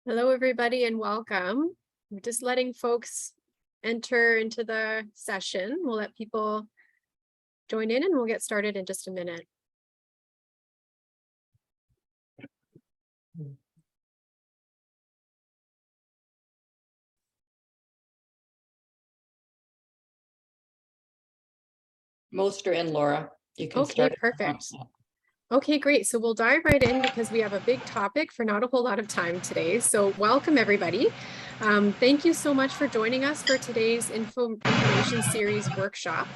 Hello, everybody, and welcome. We're just letting folks enter into the session. We'll let people join in and we'll get started in just a minute. Most are in, Laura. You can Okay, start. perfect. Okay, great. So we'll dive right in because we have a big topic for not a whole lot of time today. So welcome, everybody. Thank you so much for joining us for today's information series workshop.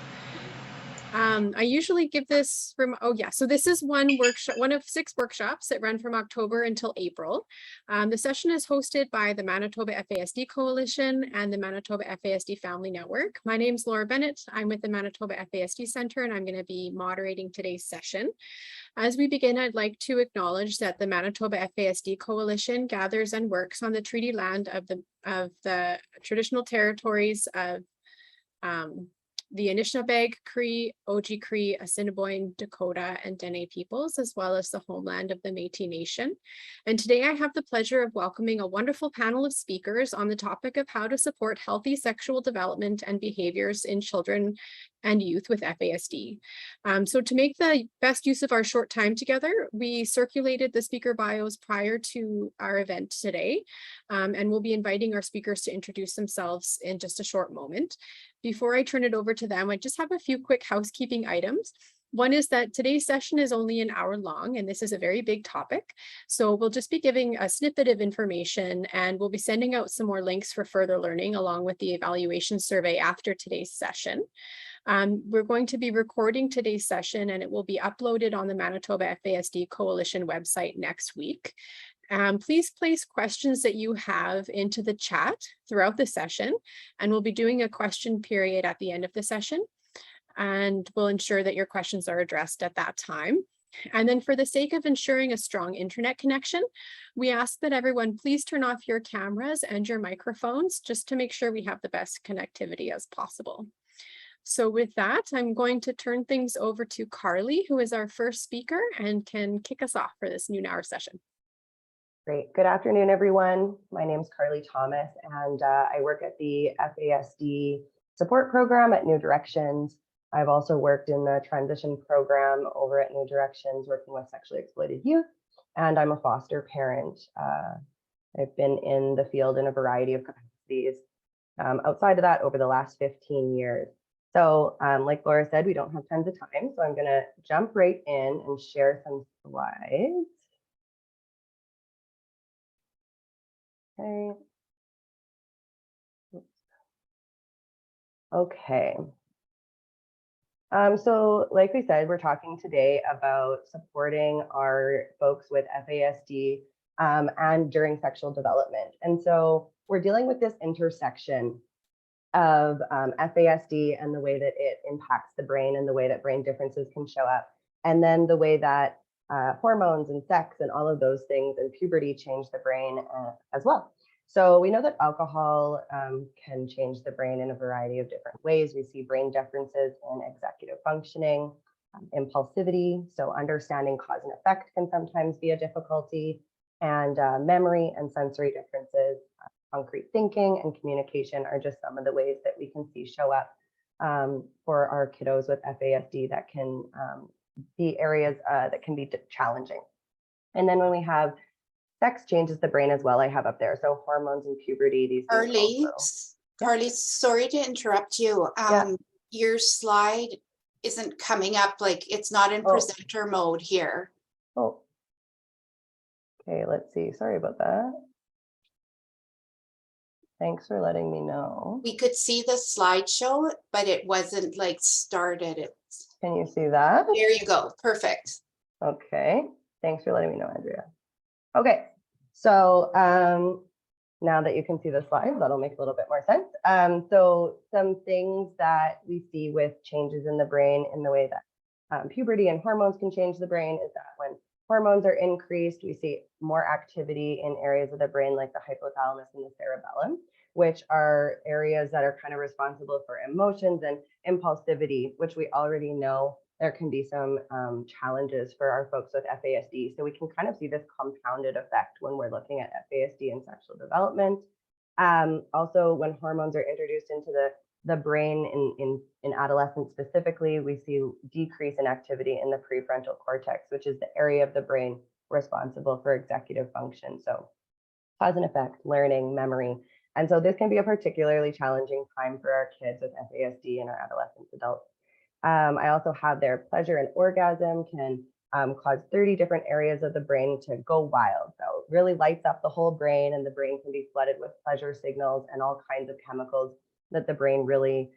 I usually give this from, so this is one workshop, one of 6 workshops that run from October until April. The session is hosted by the Manitoba FASD Coalition and the Manitoba FASD Family Network. My name's Laura Bennett. I'm with the Manitoba FASD Centre and I'm going to be moderating today's session. As we begin, I'd like to acknowledge that the Manitoba FASD Coalition gathers and works on the treaty land of the traditional territories of the Anishinaabe, Cree, Oji-Cree, Assiniboine, Dakota, and Dene peoples, as well as the homeland of the Métis Nation. And today I have the pleasure of welcoming a wonderful panel of speakers on the topic of how to support healthy sexual development and behaviors in children and youth with FASD. So to make the best use of our short time together, we circulated the speaker bios prior to our event today, and we'll be inviting our speakers to introduce themselves in just a short moment. Before I turn it over to them, I just have a few quick housekeeping items. One is that today's session is only an hour long, and this is a very big topic. So we'll just be giving a snippet of information, and we'll be sending out some more links for further learning along with the evaluation survey after today's session. We're going to be recording today's session, and it will be uploaded on the Manitoba FASD Coalition website next week. Please place questions that you have into the chat throughout the session, and we'll be doing a question period at the end of the session, and we'll ensure that your questions are addressed at that time. And then for the sake of ensuring a strong internet connection, we ask that everyone please turn off your cameras and your microphones just to make sure we have the best connectivity as possible. So with that, I'm going to turn things over to Carly, who is our first speaker and can kick us off for this noon hour session. Great. Good afternoon, everyone. My name is Carly Thomas, and I work at the FASD support program at New Directions. I've also worked in the transition program over at New Directions, working with sexually exploited youth, and I'm a foster parent. I've been in the field in a variety of capacities outside of that over the last 15 years. So like Laura said, we don't have tons of time, so I'm going to jump right in and share some slides. Okay. Okay. So like we said, we're talking today about supporting our folks with FASD and during sexual development. And so we're dealing with this intersection of FASD and the way that it impacts the brain and the way that brain differences can show up. And then the way that hormones and sex and all of those things and puberty change the brain as well. So we know that alcohol can change the brain in a variety of different ways. We see brain differences in executive functioning, impulsivity. So understanding cause and effect can sometimes be a difficulty, and memory and sensory differences. Concrete thinking and communication are just some of the ways that we can see show up for our kiddos with FASD that can be areas that can be challenging. And then when we have sex changes the brain as well, I have up there. So hormones and puberty, these things. Carly, sorry to interrupt you. Your slide isn't coming up, like it's not in presenter mode here. Oh, okay, let's see. Sorry about that. Thanks for letting me know. We could see the slideshow, but it wasn't like started. Can you see that? There you go. Perfect. Okay. Thanks for letting me know, Andrea. Okay. So now that you can see the slides, that'll make a little bit more sense. So some things that we see with changes in the brain in the way that puberty and hormones can change the brain is that when hormones are increased, we see more activity in areas of the brain like the hypothalamus and the cerebellum, which are areas that are kind of responsible for emotions and impulsivity, which we already know there can be some challenges for our folks with FASD. So we can kind of see this compounded effect when we're looking at FASD and sexual development. Also, when hormones are introduced into the brain in adolescents specifically, we see decrease in activity in the prefrontal cortex, which is the area of the brain responsible for executive function. So cause and effect, learning, memory. And so this can be a particularly challenging time for our kids with FASD and our adolescents, adults. I also have their pleasure and orgasm can cause 30 different areas of the brain to go wild. So it really lights up the whole brain, and the brain can be flooded with pleasure signals and all kinds of chemicals that the brain really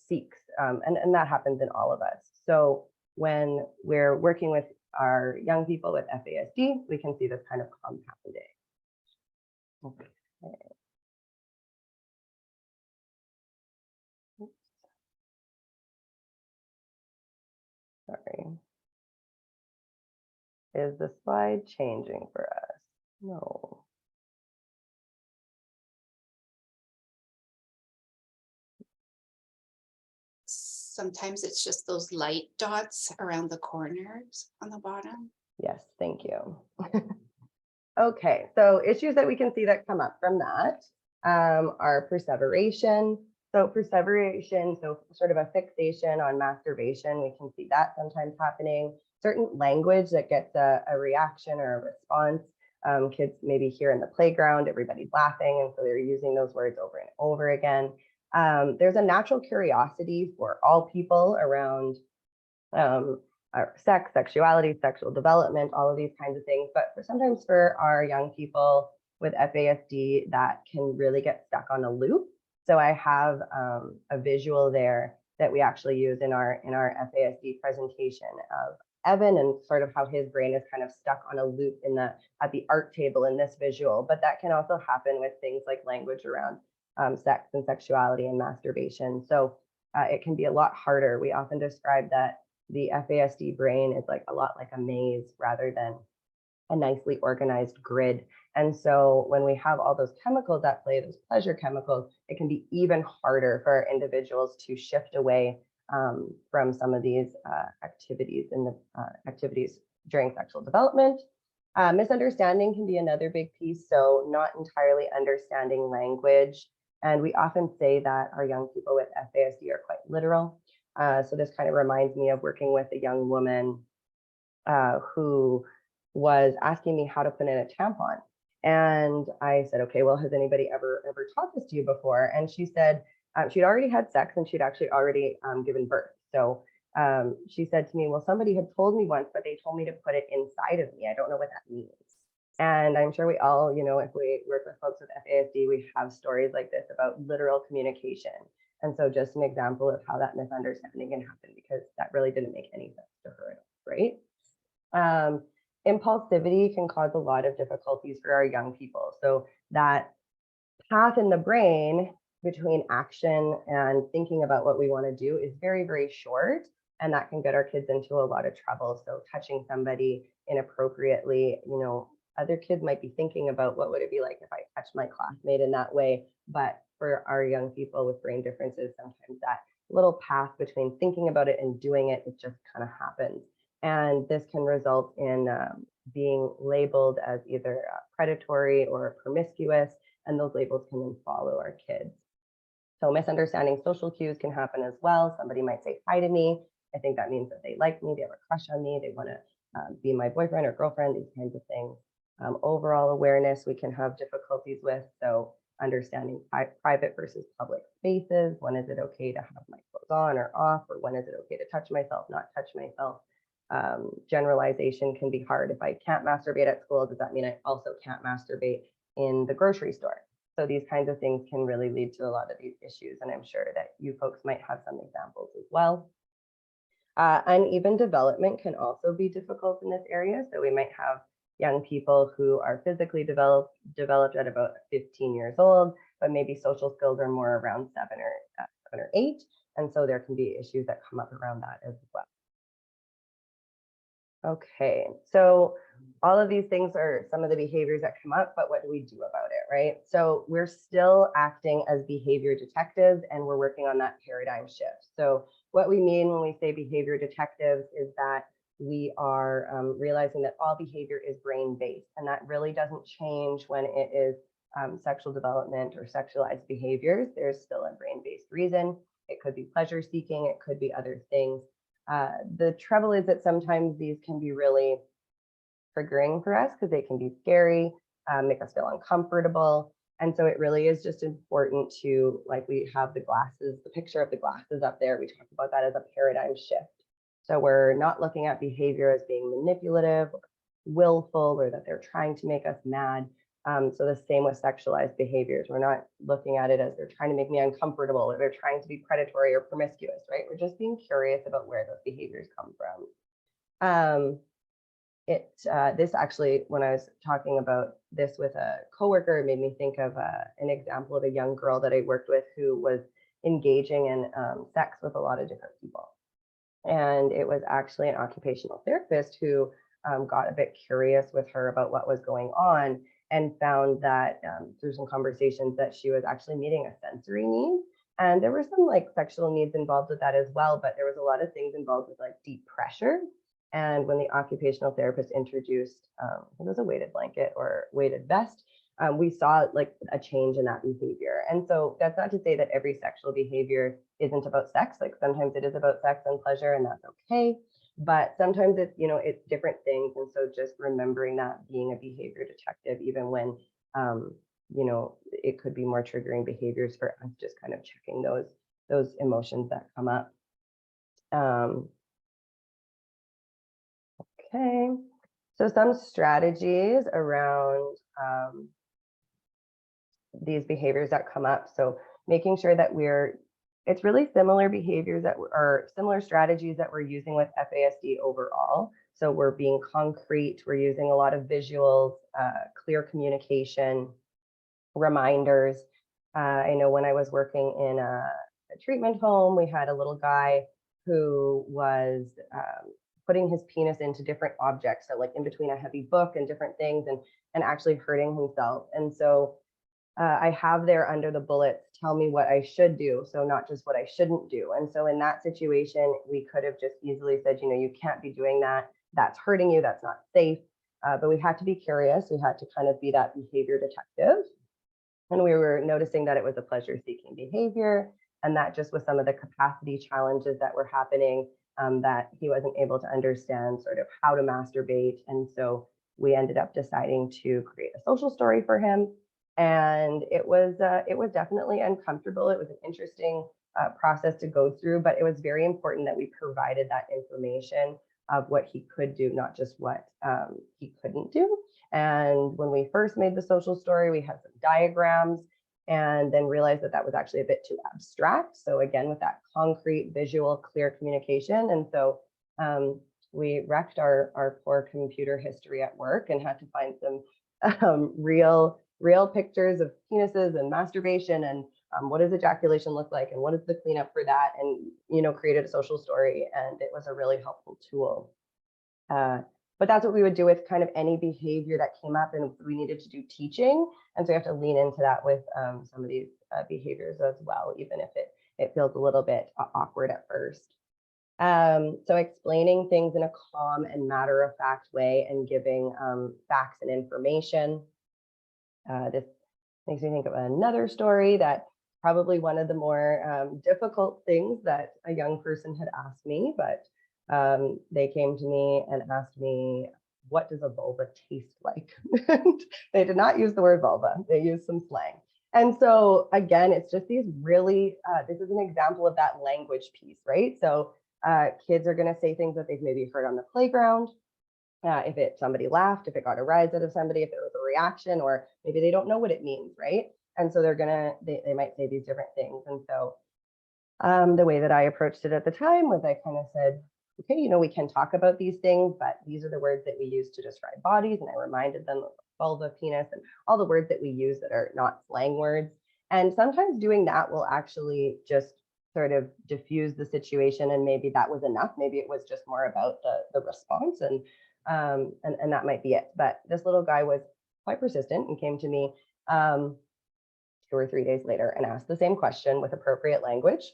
seeks. And that happens in all of us. So when we're working with our young people with FASD, we can see this kind of compounding. Okay. Oops. Sorry. Is the slide changing for us? No. Sometimes it's just those light dots around the corners on the bottom. Yes, thank you. Okay, so issues that we can see that come up from that are perseveration. So perseveration, so sort of a fixation on masturbation, we can see that sometimes happening. Certain language that gets a reaction or a response. Kids maybe hear in the playground, everybody's laughing, and so they're using those words over and over again. There's a natural curiosity for all people around sex, sexuality, sexual development, all of these kinds of things. But sometimes for our young people with FASD, that can really get stuck on a loop. So I have a visual there that we actually use in our FASD presentation of Evan, and sort of how his brain is kind of stuck on a loop at the art table in this visual. But that can also happen with things like language around sex and sexuality and masturbation. So it can be a lot harder. We often describe that the FASD brain is like a lot like a maze rather than a nicely organized grid. And so when we have all those chemicals at play, those pleasure chemicals, it can be even harder for individuals to shift away from some of these activities in the activities during sexual development. Misunderstanding can be another big piece. So not entirely understanding language. And we often say that our young people with FASD are quite literal. So this kind of reminds me of working with a young woman who was asking me how to put in a tampon. And I said, okay, well, has anybody ever taught this to you before? And she said she'd already had sex and she'd actually already given birth. So she said to me, well, somebody had told me once, but they told me to put it inside of me. I don't know what that means. And I'm sure we all, if we work with folks with FASD, we have stories like this about literal communication. And so just an example of how that misunderstanding can happen, because that really didn't make any sense to her at all, right? Impulsivity can cause a lot of difficulties for our young people. So that path in the brain between action and thinking about what we want to do is very, very short. And that can get our kids into a lot of trouble. So touching somebody inappropriately, other kids might be thinking about what would it be like if I touched my classmate in that way. But for our young people with brain differences, sometimes that little path between thinking about it and doing it, it just kind of happens. And this can result in being labeled as either predatory or promiscuous, and those labels can then follow our kids. So misunderstanding social cues can happen as well. Somebody might say hi to me. I think that means that they like me, they have a crush on me, they want to be my boyfriend or girlfriend, these kinds of things. Overall awareness we can have difficulties with. So understanding private versus public spaces. When is it okay to have my clothes on or off? Or when is it okay to touch myself, not touch myself? Generalization can be hard. If I can't masturbate at school, does that mean I also can't masturbate in the grocery store? So these kinds of things can really lead to a lot of these issues. And I'm sure that you folks might have some examples as well. Uneven development can also be difficult in this area. So we might have young people who are physically developed at about 15 years old, but maybe social skills are more around 7 or 8. And so there can be issues that come up around that as well. Okay, so all of these things are some of the behaviors that come up, but what do we do about it, right? So we're still acting as behavior detectives, and we're working on that paradigm shift. So what we mean when we say behavior detectives is that we are realizing that all behavior is brain-based, and that really doesn't change when it is sexual development or sexualized behaviors. There's still a brain-based reason. It could be pleasure seeking, it could be other things. The trouble is that sometimes these can be really triggering for us because they can be scary, make us feel uncomfortable. And so it really is just important to, like, we have the glasses, the picture of the glasses up there. We talk about that as a paradigm shift. So we're not looking at behavior as being manipulative, willful, or that they're trying to make us mad. So the same with sexualized behaviors. We're not looking at it as they're trying to make me uncomfortable or they're trying to be predatory or promiscuous, right? We're just being curious about where those behaviors come from. This actually, when I was talking about this with a coworker, it made me think of an example of a young girl that I worked with who was engaging in sex with a lot of different people. And it was actually an occupational therapist who got a bit curious with her about what was going on and found that through some conversations that she was actually meeting a sensory need. And there were some like sexual needs involved with that as well, but there was a lot of things involved with like deep pressure. And when the occupational therapist introduced, it was a weighted blanket or weighted vest, we saw like a change in that behavior. And so that's not to say that every sexual behavior isn't about sex. Like sometimes it is about sex and pleasure, and that's okay. But sometimes it's, it's different things. And so just remembering that, being a behavior detective, even when, it could be more triggering behaviors for us, just kind of checking those emotions that come up. Okay, so some strategies around these behaviors that come up. So making sure that it's really similar behaviors are similar strategies that we're using with FASD overall. So we're being concrete, we're using a lot of visuals, clear communication, reminders. I know when I was working in a treatment home, we had a little guy who was putting his penis into different objects. So like in between a heavy book and different things and actually hurting himself. And so I have there under the bullets, tell me what I should do. So not just what I shouldn't do. And so in that situation, we could have just easily said, you can't be doing that. That's hurting you. That's not safe. But we had to be curious. We had to kind of be that behavior detective. And we were noticing that it was a pleasure-seeking behavior, and that just was some of the capacity challenges that were happening, that he wasn't able to understand sort of how to masturbate. And so we ended up deciding to create a social story for him. And it was definitely uncomfortable. It was an interesting process to go through, but it was very important that we provided that information of what he could do, not just what he couldn't do. And when we first made the social story, we had some diagrams and then realized that that was actually a bit too abstract. So again, with that concrete, visual, clear communication. And so we wrecked our poor computer history at work and had to find some real pictures of penises and masturbation and what does ejaculation look like and what is the cleanup for that, and created a social story, and it was a really helpful tool. But that's what we would do with kind of any behavior that came up and we needed to do teaching. And so we have to lean into that with some of these behaviors as well, even if it feels a little bit awkward at first. So explaining things in a calm and matter-of-fact way and giving facts and information. This makes me think of another story that probably one of the more difficult things that a young person had asked me, but they came to me and asked me, what does a vulva taste like? They did not use the word vulva, they used some slang. And so again, it's just these really, this is an example of that language piece, right? So kids are gonna say things that they've maybe heard on the playground. If somebody laughed, if it got a rise out of somebody, if it was a reaction, or maybe they don't know what it means, right? And so they might say these different things. And so the way that I approached it at the time was I kind of said, okay, we can talk about these things, but these are the words that we use to describe bodies. And I reminded them of vulva, penis, and all the words that we use that are not slang words. And sometimes doing that will actually just sort of diffuse the situation, and maybe that was enough. Maybe it was just more about the response, and that might be it. But this little guy was quite persistent and came to me 2 or 3 days later and asked the same question with appropriate language.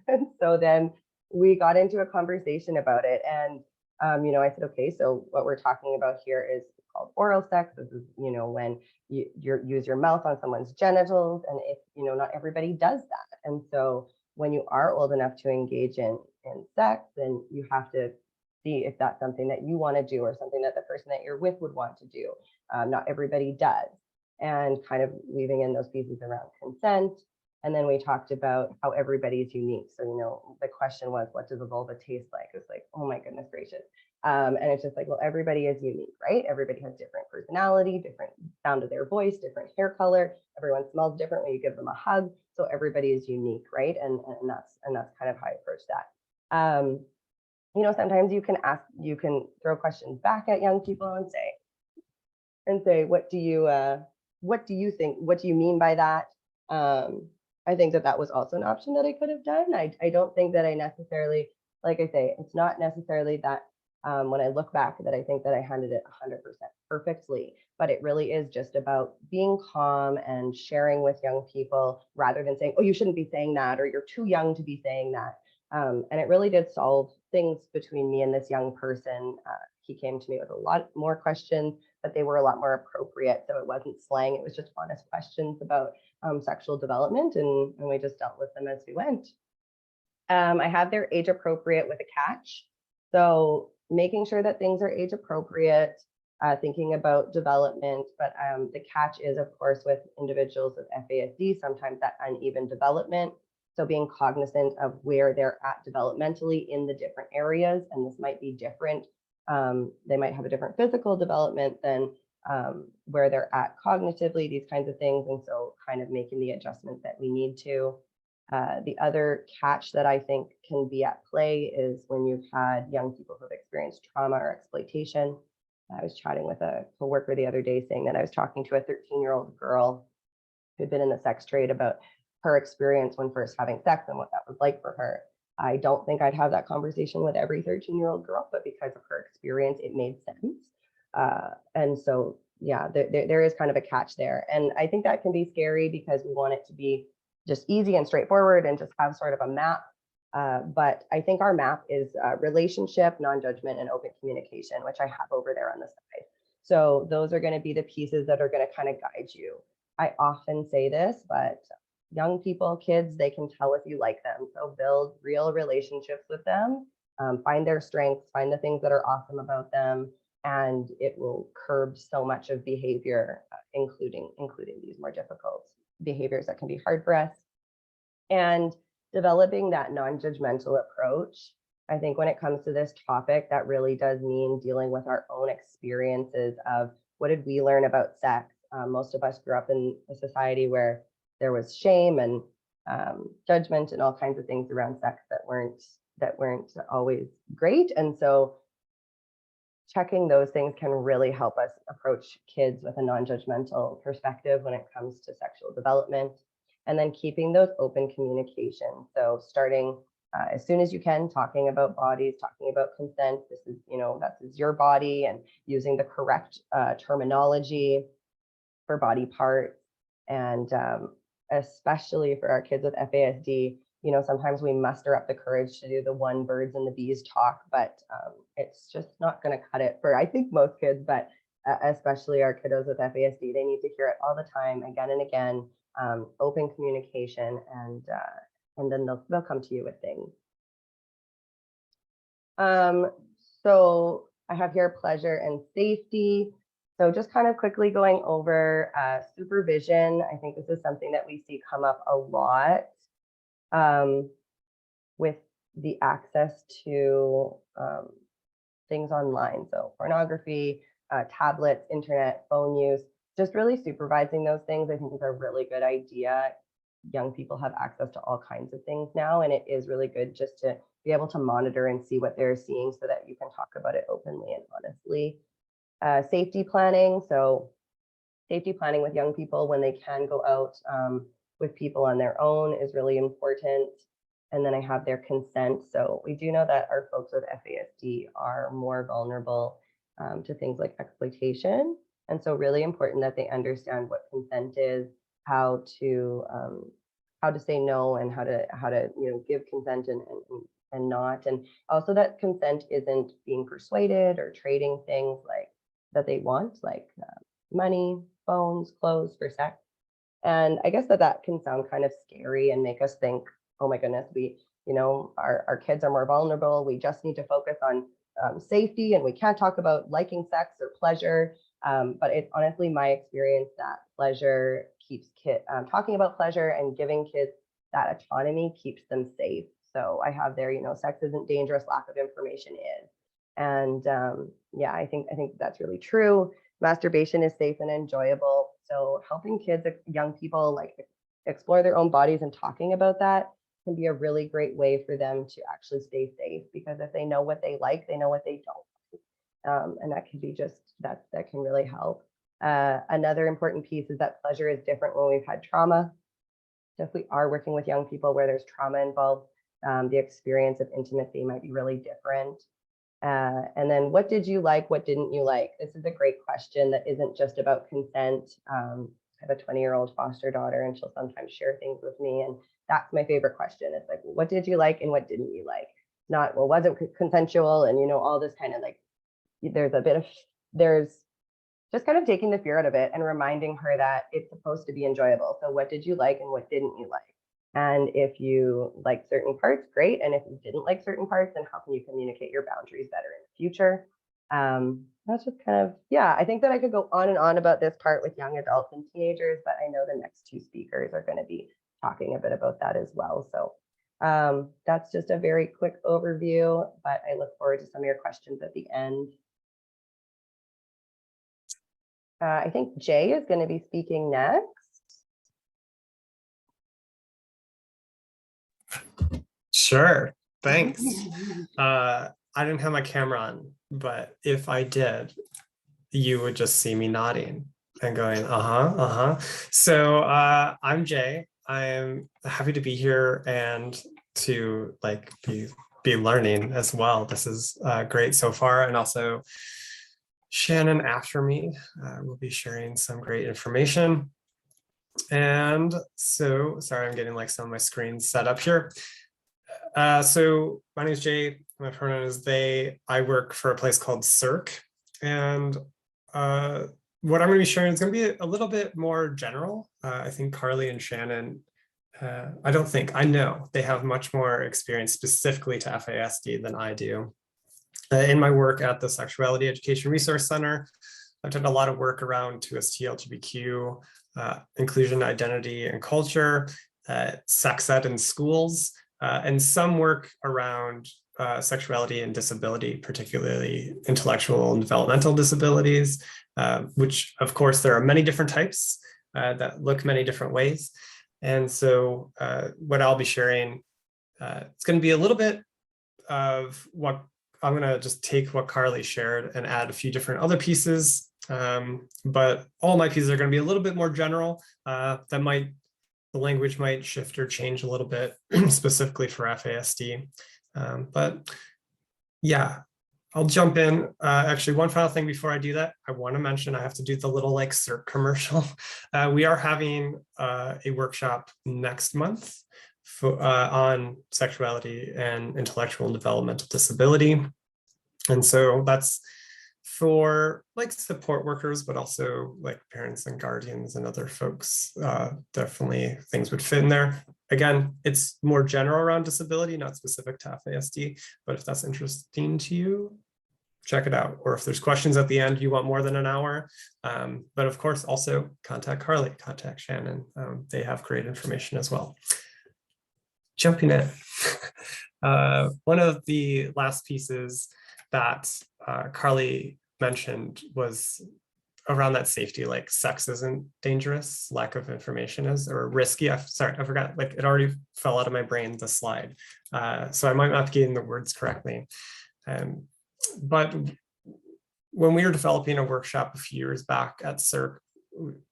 And so then we got into a conversation about it, and I said, okay, so what we're talking about here is called oral sex. This is, when you use your mouth on someone's genitals, and if, not everybody does that. And so when you are old enough to engage in sex, then you have to see if that's something that you want to do or something that the person that you're with would want to do. Not everybody does. And kind of weaving in those pieces around consent. And then we talked about how everybody's unique. So, the question was, what does a vulva taste like? It's like, oh my goodness gracious. And it's just like, well, everybody is unique, right? Everybody has different personality, different sound of their voice, different hair color. Everyone smells different when you give them a hug. So everybody is unique, right? And that's kind of how I approach that. Sometimes you can throw questions back at young people and say, what do you think? What do you mean by that? I think that was also an option that I could have done. I don't think that I necessarily, like I say, it's not necessarily that when I look back that I think that I handled it 100% perfectly, but it really is just about being calm and sharing with young people rather than saying, oh, you shouldn't be saying that, or you're too young to be saying that. And it really did solve things between me and this young person. He came to me with a lot more questions, but they were a lot more appropriate. So it wasn't slang, it was just honest questions about sexual development, and we just dealt with them as we went. I have their age appropriate with a catch. So making sure that things are age appropriate, thinking about development, but the catch is, of course, with individuals with FASD, sometimes that uneven development. So being cognizant of where they're at developmentally in the different areas, and this might be different. They might have a different physical development than where they're at cognitively, these kinds of things. And so kind of making the adjustments that we need to. The other catch that I think can be at play is when you've had young people who have experienced trauma or exploitation. I was chatting with a coworker the other day saying that I was talking to a 13-year-old girl who'd been in the sex trade about her experience when first having sex and what that was like for her. I don't think I'd have that conversation with every 13-year-old girl, but because of her experience, it made sense. And so, yeah, there is kind of a catch there. And I think that can be scary because we want it to be just easy and straightforward and just have sort of a map. But I think our map is relationship, non-judgment, and open communication, which I have over there on the side. So those are going to be the pieces that are going to kind of guide you. I often say this, but young people, kids, they can tell if you like them. So build real relationships with them, find their strengths, find the things that are awesome about them, and it will curb so much of behavior, including these more difficult behaviors that can be hard for us. And developing that non-judgmental approach. I think when it comes to this topic, that really does mean dealing with our own experiences of what did we learn about sex. Most of us grew up in a society where there was shame and judgment and all kinds of things around sex that weren't always great. And so checking those things can really help us approach kids with a non-judgmental perspective when it comes to sexual development. And then keeping those open communication. So starting as soon as you can, talking about bodies, talking about consent. This is, this is your body, and using the correct terminology for body parts. And especially for our kids with FASD, sometimes we muster up the courage to do the one birds and the bees talk, but it's just not going to cut it for, I think, most kids, but especially our kiddos with FASD. They need to hear it all the time, again and again. Open communication, and then they'll come to you with things. So I have here pleasure and safety. So just kind of quickly going over supervision. I think this is something that we see come up a lot with the access to things online. So pornography, tablets, internet, phone use, just really supervising those things, I think, is a really good idea. Young people have access to all kinds of things now, and it is really good just to be able to monitor and see what they're seeing so that you can talk about it openly and honestly. Safety planning. So safety planning with young people when they can go out with people on their own is really important. and then I have their consent. So we do know that our folks with FASD are more vulnerable to things like exploitation. And so really important that they understand what consent is, how to say no, and how to give consent and not. And also that consent isn't being persuaded or trading things like that they want, like money, phones, clothes for sex. And I guess that can sound kind of scary and make us think, oh my goodness, our kids are more vulnerable. We just need to focus on safety, and we can't talk about liking sex or pleasure. But it's honestly my experience that pleasure keeps kids talking about pleasure and giving kids that autonomy keeps them safe. So I have there, sex isn't dangerous, lack of information is. And yeah, I think that's really true. Masturbation is safe and enjoyable. So helping kids, young people, like explore their own bodies and talking about that can be a really great way for them to actually stay safe, because if they know what they like, they know what they don't. And that can be that can really help. Another important piece is that pleasure is different when we've had trauma. So if we are working with young people where there's trauma involved, the experience of intimacy might be really different. And then what did you like? What didn't you like? This is a great question that isn't just about consent. I have a 20-year-old foster daughter, and she'll sometimes share things with me. And that's my favorite question. It's like, what did you like and what didn't you like? Not, well, was it consensual? And, all this kind of like, there's just kind of taking the fear out of it and reminding her that it's supposed to be enjoyable. So what did you like and what didn't you like? And if you like certain parts, great. And if you didn't like certain parts, then how can you communicate your boundaries better in the future? That's just kind of, yeah, I think that I could go on and on about this part with young adults and teenagers, but I know the next two speakers are going to be talking a bit about that as well. So that's just a very quick overview, but I look forward to some of your questions at the end. I think Jay is going to be speaking next. Sure, thanks. I didn't have my camera on, but if I did, you would just see me nodding and going, So I'm Jay. I'm happy to be here and to be learning as well. This is great so far. And also Shannon after me will be sharing some great information. And so, sorry, I'm getting some of my screens set up here. So my name is Jay, my pronoun is they. I work for a place called CIRC, and what I'm going to be sharing is going to be a little bit more general. I think Carly and Shannon, I know they have much more experience specifically to FASD than I do. In my work at the Sexuality Education Resource Centre, I've done a lot of work around 2ST, LGBTQ, inclusion, identity, and culture, sex ed in schools, and some work around sexuality and disability, particularly intellectual and developmental disabilities, which of course there are many different types that look many different ways. And so what I'll be sharing, it's going to be a little bit of what I'm going to just take what Carly shared and add a few different other pieces. But all my pieces are going to be a little bit more general. The language might shift or change a little bit specifically for FASD. But yeah, I'll jump in. Actually, one final thing before I do that, I want to mention I have to do the little CIRC commercial. We are having a workshop next month on sexuality and intellectual and developmental disability. And so that's for support workers, but also parents and guardians and other folks. Definitely things would fit in there. Again, it's more general around disability, not specific to FASD, but if that's interesting to you, check it out. Or if there's questions at the end, you want more than an hour. But of course, also contact Carly, contact Shannon. They have great information as well. Jumping in. One of the last pieces that Carly mentioned was around that safety, sex isn't dangerous, lack of information is, or risky. Sorry, I forgot, it already fell out of my brain, the slide. So I might not be getting the words correctly. But when we were developing a workshop a few years back at CIRC,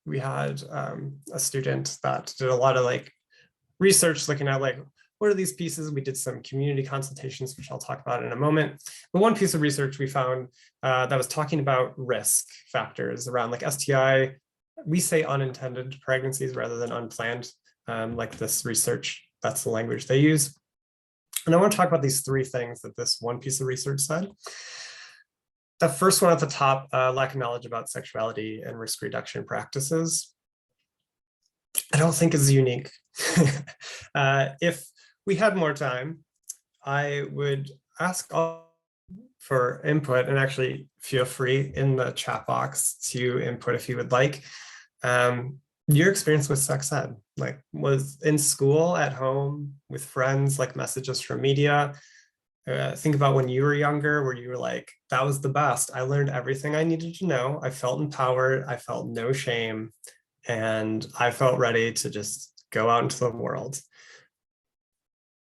we had a student that did a lot of research looking at what are these pieces? We did some community consultations, which I'll talk about in a moment. But one piece of research we found that was talking about risk factors around like STI. We say unintended pregnancies rather than unplanned, like this research, that's the language they use. And I want to talk about these three things that this one piece of research said. The first one at the top, lack of knowledge about sexuality and risk reduction practices. I don't think is unique. If we had more time, I would ask all for input, and actually feel free in the chat box to input if you would like. Your experience with sex ed, like was in school, at home, with friends, like messages from media. Think about when you were younger, where you were like, that was the best. I learned everything I needed to know. I felt empowered. I felt no shame. And I felt ready to just go out into the world.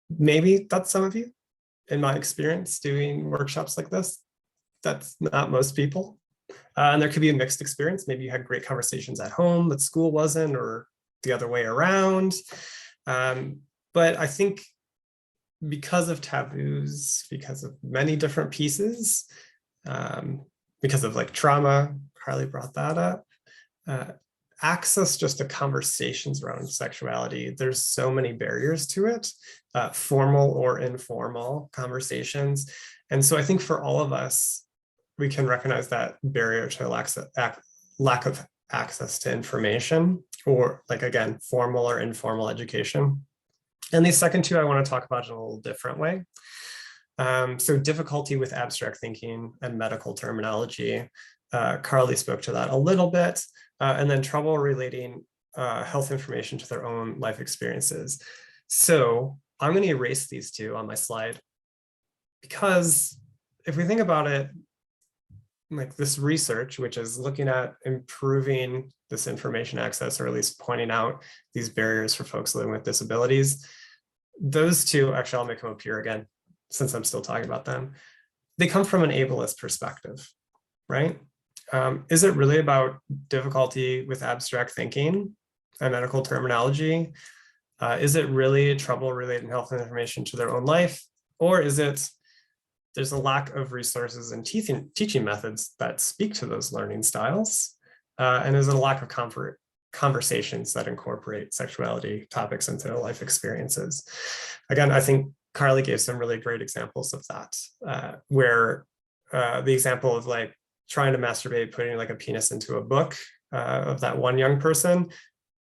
Maybe that's some of you. In my experience doing workshops like this, that's not most people. And there could be a mixed experience. Maybe you had great conversations at home, but school wasn't, or the other way around. But I think because of taboos, because of many different pieces, because of like trauma, Carly brought that up, access just to conversations around sexuality, there's so many barriers to it, formal or informal conversations. And so I think for all of us, we can recognize that barrier to lack of access to information, or like, again, formal or informal education. And these second two, I want to talk about in a little different way. So difficulty with abstract thinking and medical terminology. Carly spoke to that a little bit. And then trouble relating health information to their own life experiences. So I'm going to erase these two on my slide, because if we think about it, like this research, which is looking at improving this information access, or at least pointing out these barriers for folks living with disabilities, those two, actually, I'll make them up here again, since I'm still talking about them. They come from an ableist perspective, right? Is it really about difficulty with abstract thinking and medical terminology? Is it really trouble relating health information to their own life? Or is it there's a lack of resources and teaching methods that speak to those learning styles? And is it a lack of conversations that incorporate sexuality topics into their life experiences? Again, I think Carly gave some really great examples of that, where the example of like trying to masturbate, putting like a penis into a book of that one young person,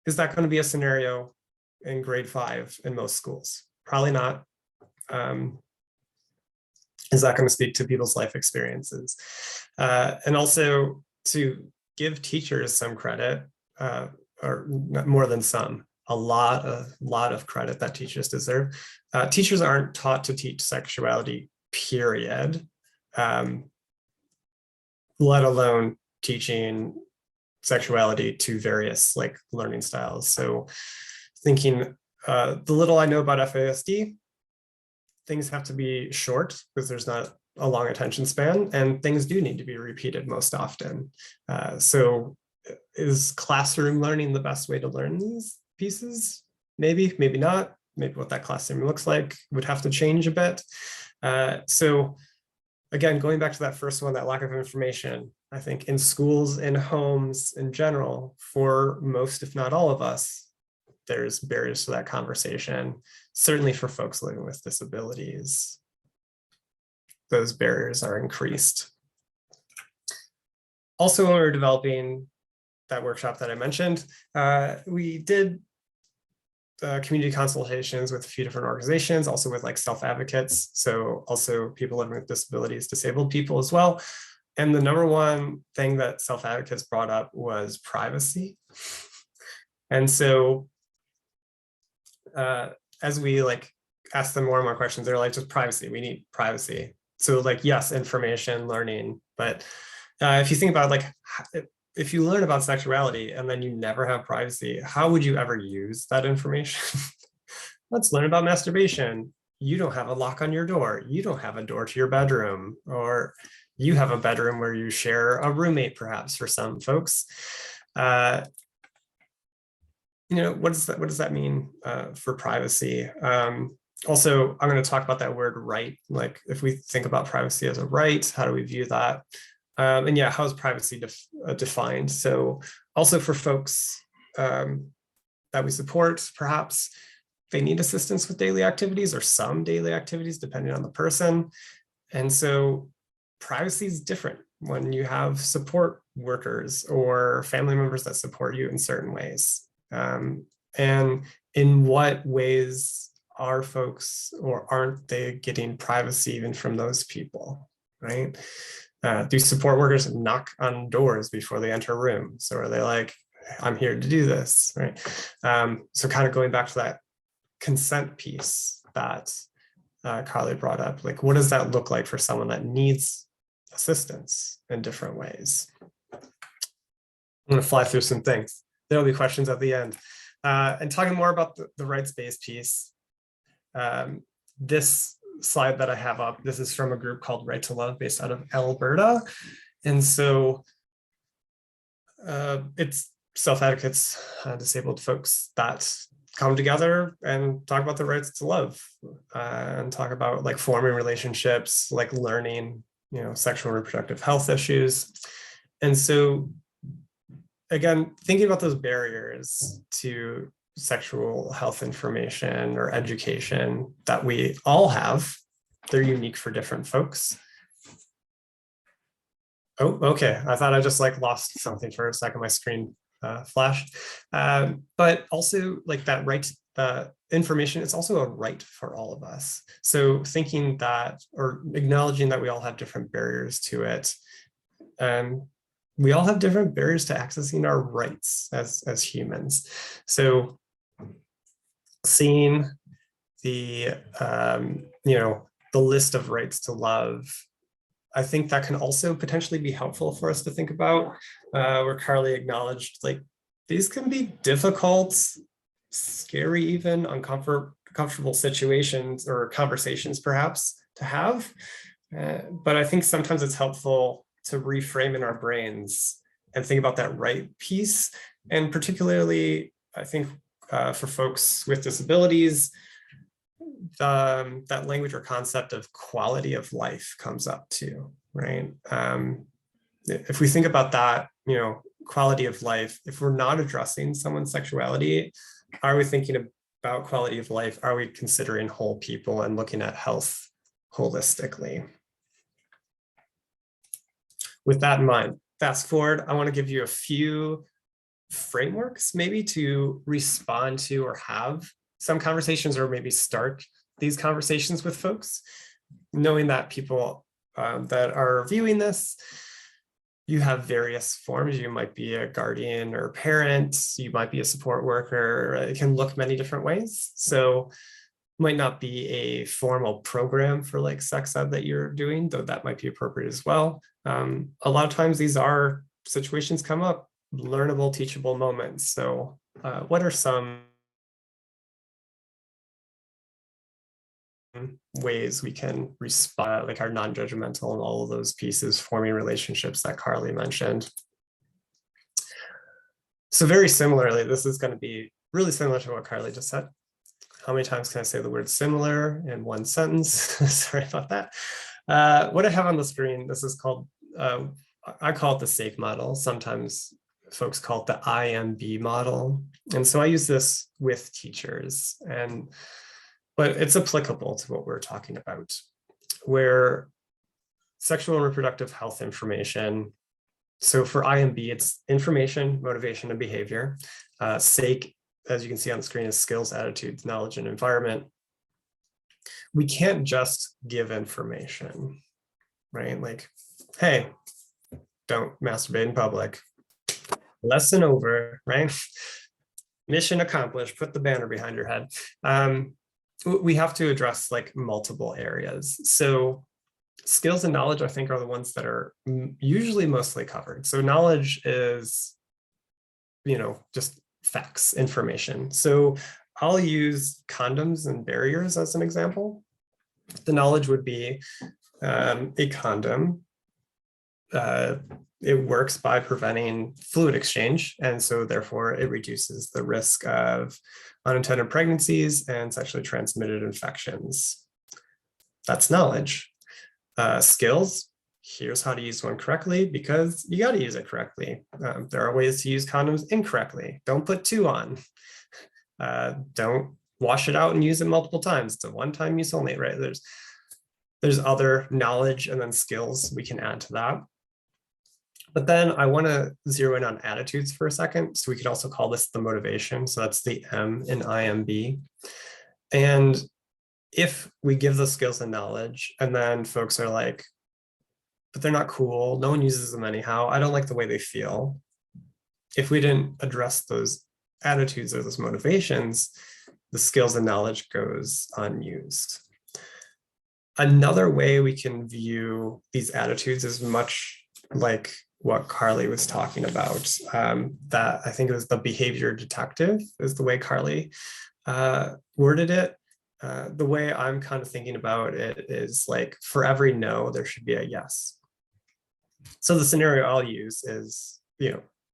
is that going to be a scenario in grade 5 in most schools? Probably not. Is that going to speak to people's life experiences? And also to give teachers some credit, or more than some, a lot of credit that teachers deserve. Teachers aren't taught to teach sexuality, period, let alone teaching sexuality to various like learning styles. So thinking the little I know about FASD, things have to be short because there's not a long attention span, and things do need to be repeated most often. So is classroom learning the best way to learn these pieces? Maybe, maybe not. Maybe what that classroom looks like would have to change a bit. So again, going back to that first one, that lack of information, I think in schools, in homes in general, for most, if not all of us, there's barriers to that conversation. Certainly for folks living with disabilities, those barriers are increased. Also, when we were developing that workshop that I mentioned, we did community consultations with a few different organizations, also with like self-advocates. So also people living with disabilities, disabled people as well. And the number one thing that self-advocates brought up was privacy. And so as we like ask them more and more questions, they're like, just privacy, we need privacy. So like, yes, information, learning, but if you think about like, if you learn about sexuality and then you never have privacy, how would you ever use that information? Let's learn about masturbation. You don't have a lock on your door. You don't have a door to your bedroom, or you have a bedroom where you share a roommate, perhaps for some folks. You know, what does that mean for privacy? Also, I'm going to talk about that word right. Like if we think about privacy as a right, how do we view that? And yeah, how is privacy defined? So also for folks that we support, perhaps they need assistance with daily activities or some daily activities, depending on the person. And so privacy is different when you have support workers or family members that support you in certain ways. And in what ways are folks or aren't they getting privacy even from those people, right? Do support workers knock on doors before they enter a room? So are they like, I'm here to do this, right? So kind of going back to that consent piece that Carly brought up, like what does that look like for someone that needs assistance in different ways? I'm going to fly through some things. There'll be questions at the end. And talking more about the rights-based piece, this slide that I have up, this is from a group called Right to Love based out of Alberta. And so it's self-advocates, disabled folks that come together and talk about the rights to love and talk about like forming relationships, like learning, you know, sexual and reproductive health issues. And so again, thinking about those barriers to sexual health information or education that we all have, they're unique for different folks. Oh, okay. I thought I just like lost something for a second. My screen flashed. But also like that right information, it's also a right for all of us. So thinking that or acknowledging that we all have different barriers to it. We all have different barriers to accessing our rights as humans. So seeing the, you know, the list of rights to love, I think that can also potentially be helpful for us to think about, where Carly acknowledged, like, these can be difficult, scary, even uncomfortable situations or conversations perhaps to have. But I think sometimes it's helpful to reframe in our brains and think about that right piece. And particularly, I think for folks with disabilities, that language or concept of quality of life comes up too, right? If we think about that, you know, quality of life, if we're not addressing someone's sexuality, are we thinking about quality of life? Are we considering whole people and looking at health holistically? With that in mind, fast forward, I want to give you a few frameworks maybe to respond to or have some conversations or maybe start these conversations with folks, knowing that people that are viewing this, you have various forms. You might be a guardian or a parent, you might be a support worker. It can look many different ways. So it might not be a formal program for like sex ed that you're doing, though that might be appropriate as well. A lot of times these are situations come up, learnable, teachable moments. So what are some ways we can respond, like our non-judgmental and all of those pieces, forming relationships that Carly mentioned? So very similarly, this is going to be really similar to what Carly just said. How many times can I say the word similar in one sentence? Sorry about that. What I have on the screen, this is called, I call it the SAFE model. Sometimes folks call it the IMB model. And so I use this with teachers, but it's applicable to what we're talking about, where sexual and reproductive health information. So for IMB, it's information, motivation, and behavior. SAKE, as you can see on the screen, is skills, attitudes, knowledge, and environment. We can't just give information, right? Like, hey, don't masturbate in public. Lesson over, right? Mission accomplished, put the banner behind your head. We have to address like multiple areas. So skills and knowledge, I think, are the ones that are usually mostly covered. So knowledge is, you know, just facts, information. So I'll use condoms and barriers as an example. The knowledge would be a condom it works by preventing fluid exchange. And so therefore it reduces the risk of unintended pregnancies and sexually transmitted infections. That's knowledge. Skills, here's how to use one correctly, because you got to use it correctly. There are ways to use condoms incorrectly. Don't put 2 on. Don't wash it out and use it multiple times. It's a one-time use only, right? There's other knowledge and then skills we can add to that. But then I want to zero in on attitudes for a second. So we could also call this the motivation. So that's the M in IMB. And if we give those skills and knowledge, and then folks are like, but they're not cool, no one uses them anyhow, I don't like the way they feel. If we didn't address those attitudes or those motivations, the skills and knowledge goes unused. Another way we can view these attitudes is much like what Carly was talking about. That I think it was the behavior detective is the way Carly worded it. The way I'm kind of thinking about it is like, for every no, there should be a yes. So the scenario I'll use is,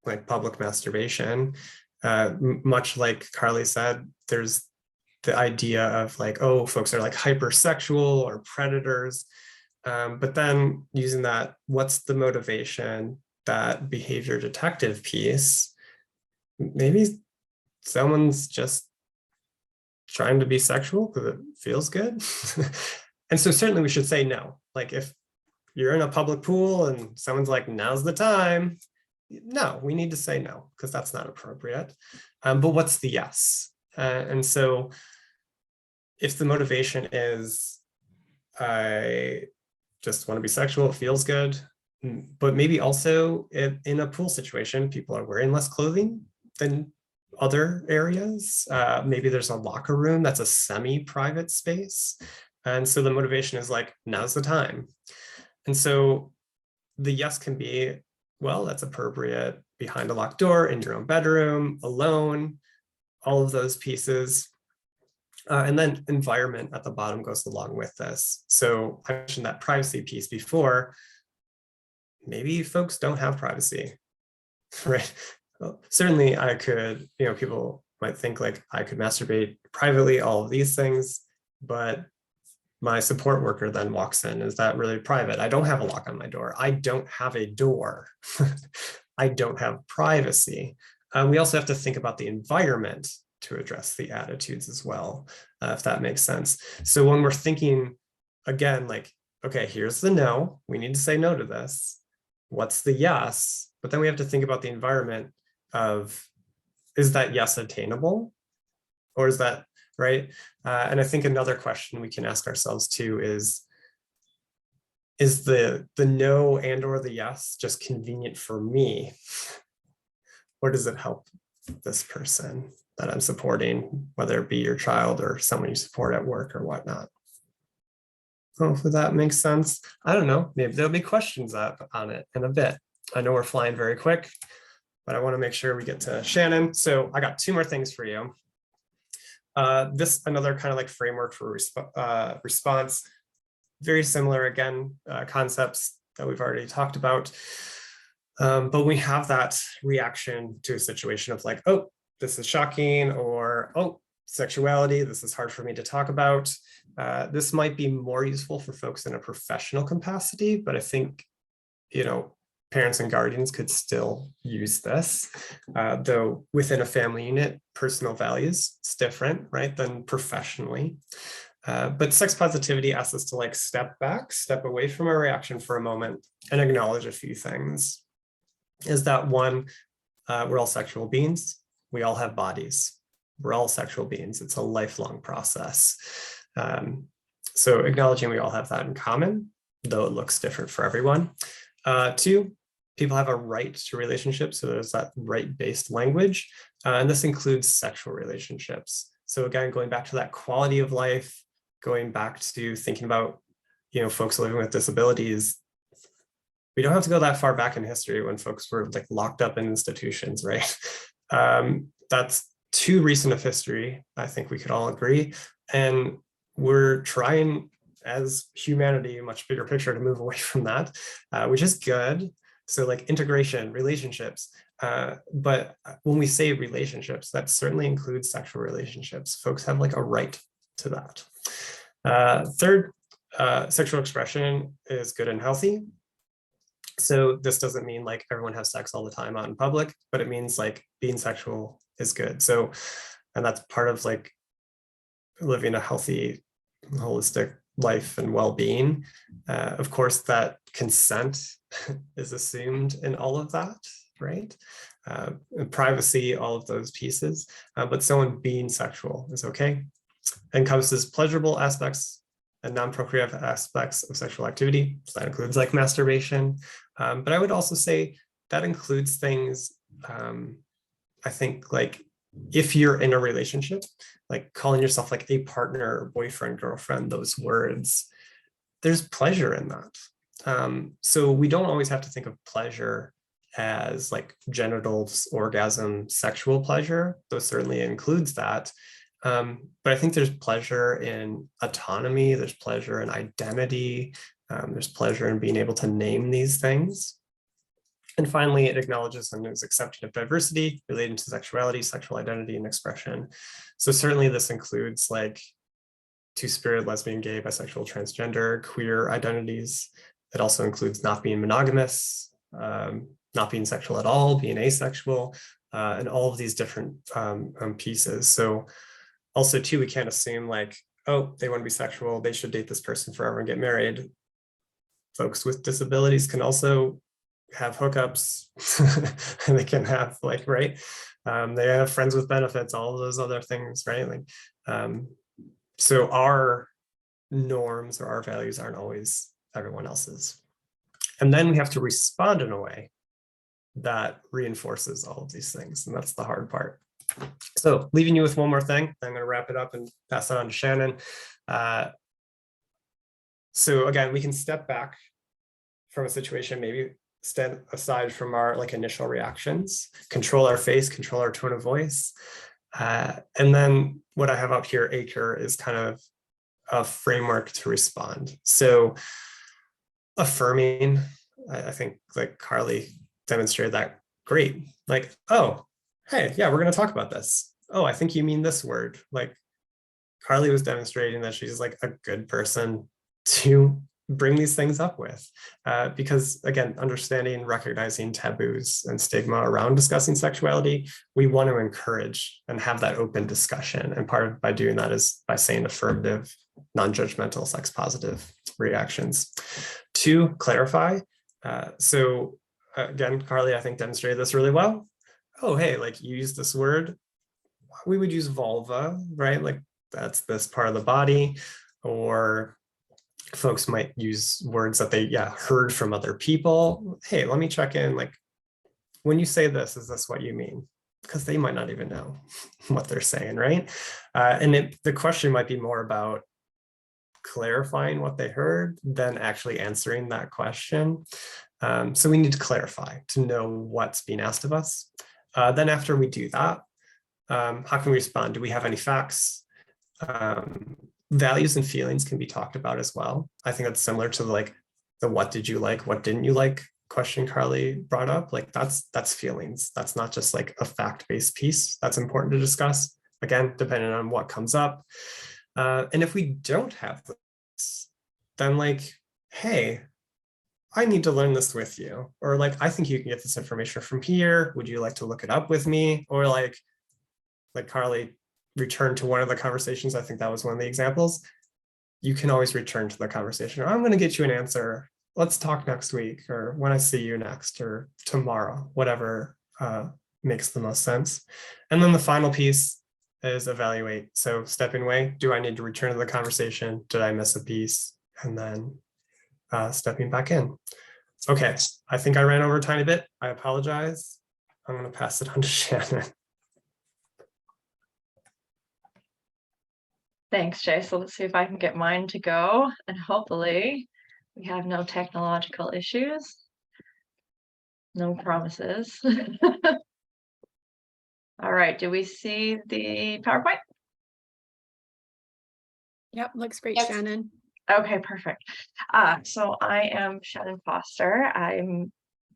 like public masturbation. Much like Carly said, there's the idea of like, oh, folks are like hypersexual or predators. But then using that, what's the motivation, that behavior detective piece? Maybe someone's just trying to be sexual because it feels good. And so certainly we should say no. Like if you're in a public pool and someone's like, now's the time. No, we need to say no, because that's not appropriate. But what's the yes? And so if the motivation is, I just want to be sexual, it feels good, but maybe also in a pool situation, people are wearing less clothing than other areas. Maybe there's a locker room that's a semi-private space. And so the motivation is like, now's the time. And so the yes can be, well, that's appropriate behind a locked door, in your own bedroom, alone, all of those pieces. And then environment at the bottom goes along with this. So I mentioned that privacy piece before. Maybe folks don't have privacy, right? Well, certainly I could, people might think like I could masturbate privately, all of these things, but my support worker then walks in. Is that really private? I don't have a lock on my door. I don't have a door. I don't have privacy. We also have to think about the environment to address the attitudes as well, if that makes sense. So when we're thinking, again, like, okay, here's the no, we need to say no to this. What's the yes? But then we have to think about the environment of, is that yes attainable? Or is that, right? And I think another question we can ask ourselves too is the no and or the yes just convenient for me? Or does it help this person that I'm supporting, whether it be your child or someone you support at work or whatnot? Hopefully that makes sense. I don't know, maybe there'll be questions up on it in a bit. I know we're flying very quick, but I want to make sure we get to Shannon. So I got 2 more things for you. This another kind of like framework for response, very similar, again, concepts that we've already talked about. But we have that reaction to a situation of like, oh, this is shocking, or, oh, sexuality, this is hard for me to talk about. This might be more useful for folks in a professional capacity, but I think, parents and guardians could still use this, though within a family unit, personal values, it's different, right, than professionally. But sex positivity asks us to like step back, step away from our reaction for a moment and acknowledge a few things. Is that one, we're all sexual beings. We all have bodies. We're all sexual beings. It's a lifelong process. So acknowledging we all have that in common, though it looks different for everyone. 2, people have a right to relationships. So there's that right-based language. And this includes sexual relationships. So again, going back to that quality of life, going back to thinking about, folks living with disabilities, we don't have to go that far back in history when folks were like locked up in institutions, right? That's too recent of history, I think we could all agree. And we're trying as humanity, a much bigger picture, to move away from that, which is good. So like integration, relationships. But when we say relationships, that certainly includes sexual relationships. Folks have like a right to that. Third, sexual expression is good and healthy. So this doesn't mean like everyone has sex all the time out in public, but it means like being sexual is good. So, and that's part of like living a healthy, holistic life and well-being. Of course, that consent is assumed in all of that, right? Privacy, all of those pieces, but someone being sexual is okay. Encompasses pleasurable aspects and non-procreative aspects of sexual activity. So that includes like masturbation. But I would also say that includes things, I think like if you're in a relationship, like calling yourself like a partner, or boyfriend, girlfriend, those words, there's pleasure in that. So we don't always have to think of pleasure as like genitals, orgasm, sexual pleasure, though certainly includes that. But I think there's pleasure in autonomy, there's pleasure in identity, there's pleasure in being able to name these things. And finally, it acknowledges and is accepting of diversity relating to sexuality, sexual identity, and expression. So certainly this includes like two-spirit, lesbian, gay, bisexual, transgender, queer identities. It also includes not being monogamous, not being sexual at all, being asexual, and all of these different pieces. So also too, we can't assume like, oh, they want to be sexual, they should date this person forever and get married. Folks with disabilities can also have hookups. And they can have like, right? They have friends with benefits, all of those other things, right? Like, so our norms or our values aren't always everyone else's. And then we have to respond in a way that reinforces all of these things. And that's the hard part. So leaving you with one more thing, I'm going to wrap it up and pass it on to Shannon. So again, we can step back from a situation, maybe stand aside from our like initial reactions, control our face, control our tone of voice. And then what I have up here, ACRE, is kind of a framework to respond. So affirming, I think like Carly demonstrated that great. Like, oh, hey, yeah, we're going to talk about this. Oh, I think you mean this word. Like Carly was demonstrating that she's like a good person to bring these things up with, because again, understanding, recognizing taboos and stigma around discussing sexuality, we want to encourage and have that open discussion. And part of by doing that is by saying affirmative, non-judgmental, sex positive reactions. To clarify, so again, Carly, I think demonstrated this really well. Oh, hey, like you use this word, we would use vulva, right? Like that's this part of the body. Or folks might use words that they heard from other people. Hey, let me check in, like when you say this, is this what you mean? Because they might not even know what they're saying, right? And the question might be more about clarifying what they heard than actually answering that question. So we need to clarify to know what's being asked of us. Then after we do that, how can we respond? Do we have any facts? Values and feelings can be talked about as well. I think that's similar to like the what did you like, what didn't you like question Carly brought up. Like that's feelings. That's not just like a fact-based piece. That's important to discuss. Again, depending on what comes up. And if we don't have this, then like, hey, I need to learn this with you. Or like, I think you can get this information from here. Would you like to look it up with me? Or like Carly return to one of the conversations. I think that was one of the examples. You can always return to the conversation. Or I'm going to get you an answer. Let's talk next week, or when I see you next, or tomorrow, whatever makes the most sense. And then the final piece is evaluate. So stepping away, do I need to return to the conversation? Did I miss a piece? And then stepping back in. Okay, I think I ran over a tiny bit. I apologize. I'm going to pass it on to Shannon. Thanks, Jay. So let's see if I can get mine to go, and hopefully we have no technological issues. No promises. All right, do we see the PowerPoint? Yep, looks great, Yes. Shannon. Okay, perfect. So I am Shannon Foster. I'm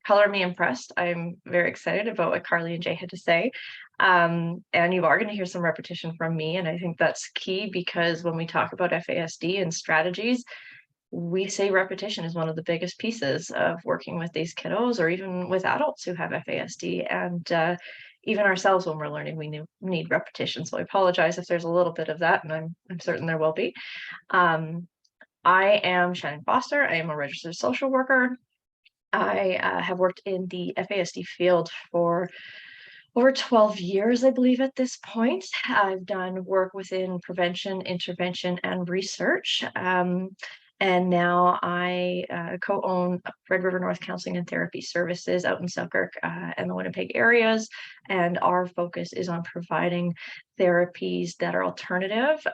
color me impressed. I'm very excited about what Carly and Jay had to say. And you are going to hear some repetition from me. And I think that's key, because when we talk about FASD and strategies, we say repetition is one of the biggest pieces of working with these kiddos, or even with adults who have FASD. And even ourselves, when we're learning, we need repetition. So I apologize if there's a little bit of that, and I'm certain there will be. I am Shannon Foster. I am a registered social worker. I have worked in the FASD field for over 12 years, I believe, at this point. I've done work within prevention, intervention, and research. And now I co-own Red River North Counseling and Therapy Services out in Selkirk and the Winnipeg areas. And our focus is on providing therapies that are alternative,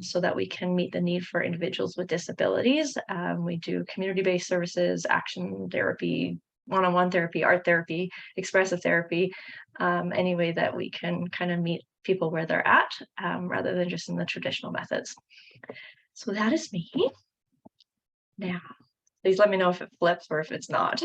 so that we can meet the need for individuals with disabilities. We do community-based services, action therapy, one-on-one therapy, art therapy, expressive therapy, any way that we can kind of meet people where they're at, rather than just in the traditional methods. So that is me. Now, please let me know if it flips or if it's not.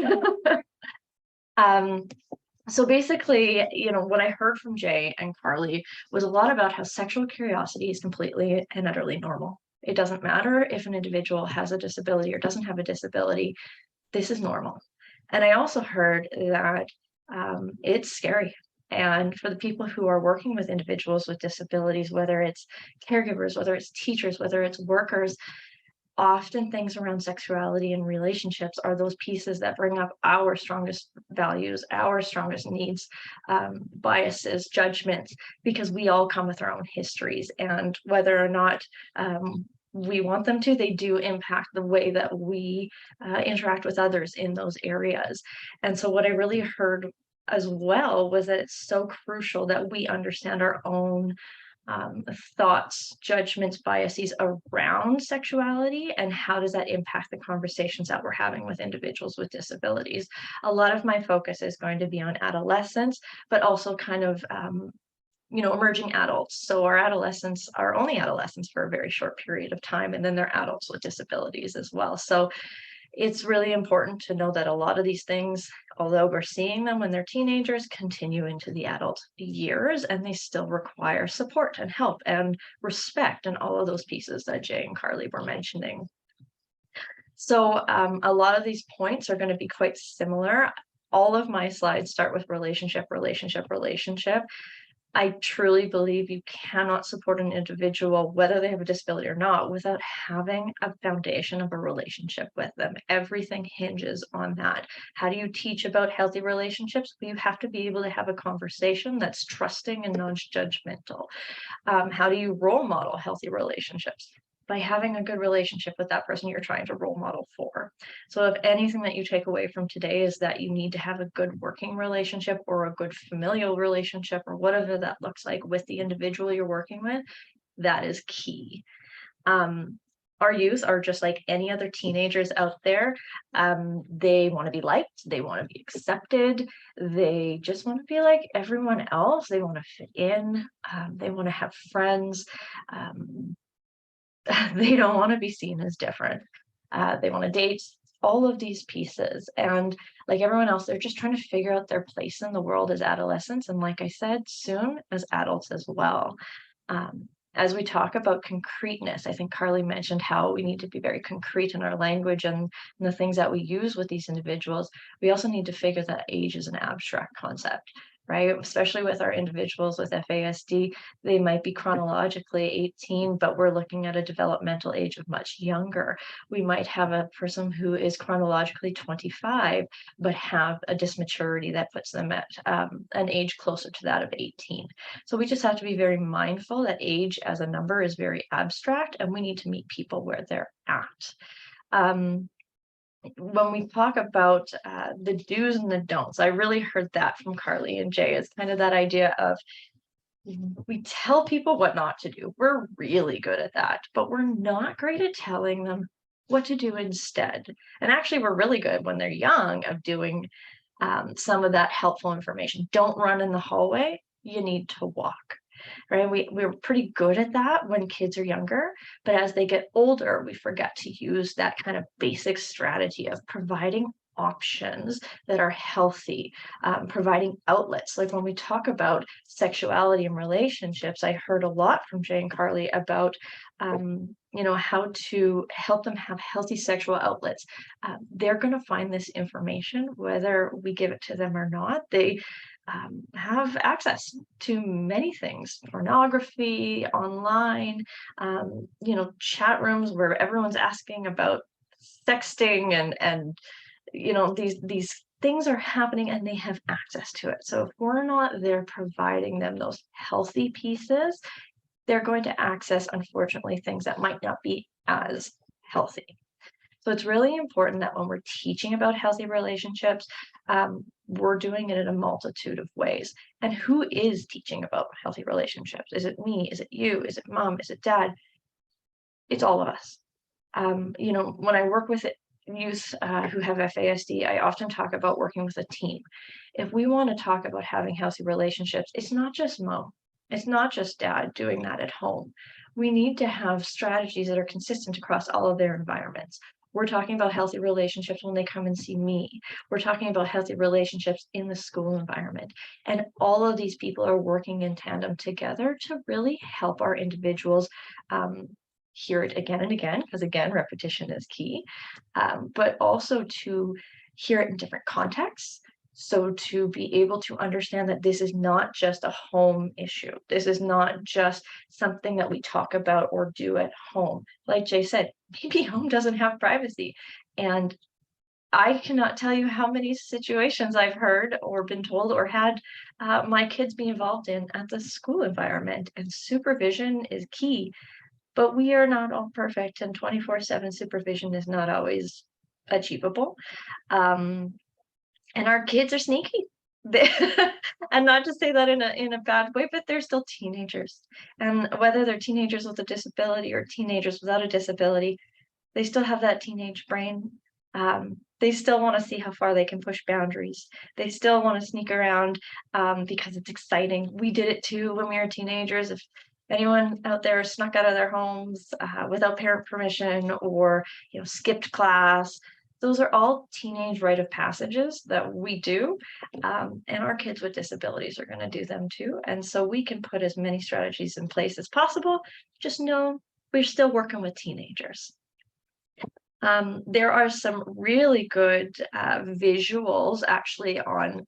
So basically, you know, what I heard from Jay and Carly was a lot about how sexual curiosity is completely and utterly normal. It doesn't matter if an individual has a disability or doesn't have a disability. This is normal. And I also heard that it's scary. And for the people who are working with individuals with disabilities, whether it's caregivers, whether it's teachers, whether it's workers, often things around sexuality and relationships are those pieces that bring up our strongest values, our strongest needs, biases, judgments, because we all come with our own histories. And whether or not we want them to, they do impact the way that we interact with others in those areas. And so what I really heard as well was that it's so crucial that we understand our own thoughts, judgments, biases around sexuality, and how does that impact the conversations that we're having with individuals with disabilities. A lot of my focus is going to be on adolescents, but also kind of you know, emerging adults. So our adolescents are only adolescents for a very short period of time, and then they're adults with disabilities as well. So it's really important to know that a lot of these things, although we're seeing them when they're teenagers, continue into the adult years, and they still require support and help and respect and all of those pieces that Jay and Carly were mentioning. So a lot of these points are going to be quite similar. All of my slides start with relationship, relationship, relationship. I truly believe you cannot support an individual, whether they have a disability or not, without having a foundation of a relationship with them. Everything hinges on that. How do you teach about healthy relationships? Well, you have to be able to have a conversation that's trusting and non-judgmental. How do you role model healthy relationships? By having a good relationship with that person you're trying to role model for. So if anything that you take away from today is that you need to have a good working relationship or a good familial relationship or whatever that looks like with the individual you're working with, that is key. Our youth are just like any other teenagers out there. They want to be liked, they want to be accepted, they just want to be like everyone else, they want to fit in, they want to have friends. They don't want to be seen as different. They want to date, all of these pieces. And like everyone else, they're just trying to figure out their place in the world as adolescents. And like I said, soon as adults as well. As we talk about concreteness, I think Carly mentioned how we need to be very concrete in our language and the things that we use with these individuals. We also need to figure that age is an abstract concept, right? Especially with our individuals with FASD, they might be chronologically 18, but we're looking at a developmental age of much younger. We might have a person who is chronologically 25, but have a dysmaturity that puts them at an age closer to that of 18. So we just have to be very mindful that age as a number is very abstract, and we need to meet people where they're at. When we talk about the do's and the don'ts, I really heard that from Carly and Jay. It's kind of that idea of we tell people what not to do. We're really good at that, but we're not great at telling them what to do instead. And actually, we're really good when they're young of doing some of that helpful information. Don't run in the hallway. You need to walk. Right? We're pretty good at that when kids are younger, but as they get older, we forget to use that kind of basic strategy of providing options that are healthy, providing outlets. Like when we talk about sexuality and relationships, I heard a lot from Jay and Carly about, how to help them have healthy sexual outlets. They're going to find this information, whether we give it to them or not. They have access to many things, pornography, online, chat rooms where everyone's asking about sexting and these things are happening and they have access to it. So if we're not there providing them those healthy pieces, they're going to access, unfortunately, things that might not be as healthy. So it's really important that when we're teaching about healthy relationships, we're doing it in a multitude of ways. And who is teaching about healthy relationships? Is it me? Is it you? Is it mom? Is it dad? It's all of us. When I work with youth who have FASD, I often talk about working with a team. If we want to talk about having healthy relationships, it's not just mom. It's not just dad doing that at home. We need to have strategies that are consistent across all of their environments. We're talking about healthy relationships when they come and see me. We're talking about healthy relationships in the school environment. And all of these people are working in tandem together to really help our individuals hear it again and again, because again, repetition is key, but also to hear it in different contexts. So to be able to understand that this is not just a home issue. This is not just something that we talk about or do at home. Like Jay said, maybe home doesn't have privacy. And I cannot tell you how many situations I've heard or been told or had my kids be involved in at the school environment. And supervision is key. But we are not all perfect, and 24/7 supervision is not always achievable. And our kids are sneaky. And not to say that in a bad way, but they're still teenagers. And whether they're teenagers with a disability or teenagers without a disability, they still have that teenage brain. They still want to see how far they can push boundaries. They still want to sneak around because it's exciting. We did it too when we were teenagers. If anyone out there snuck out of their homes without parent permission or skipped class, those are all teenage rite of passages that we do, and our kids with disabilities are going to do them too. And so we can put as many strategies in place as possible. Just know we're still working with teenagers. There are some really good visuals actually on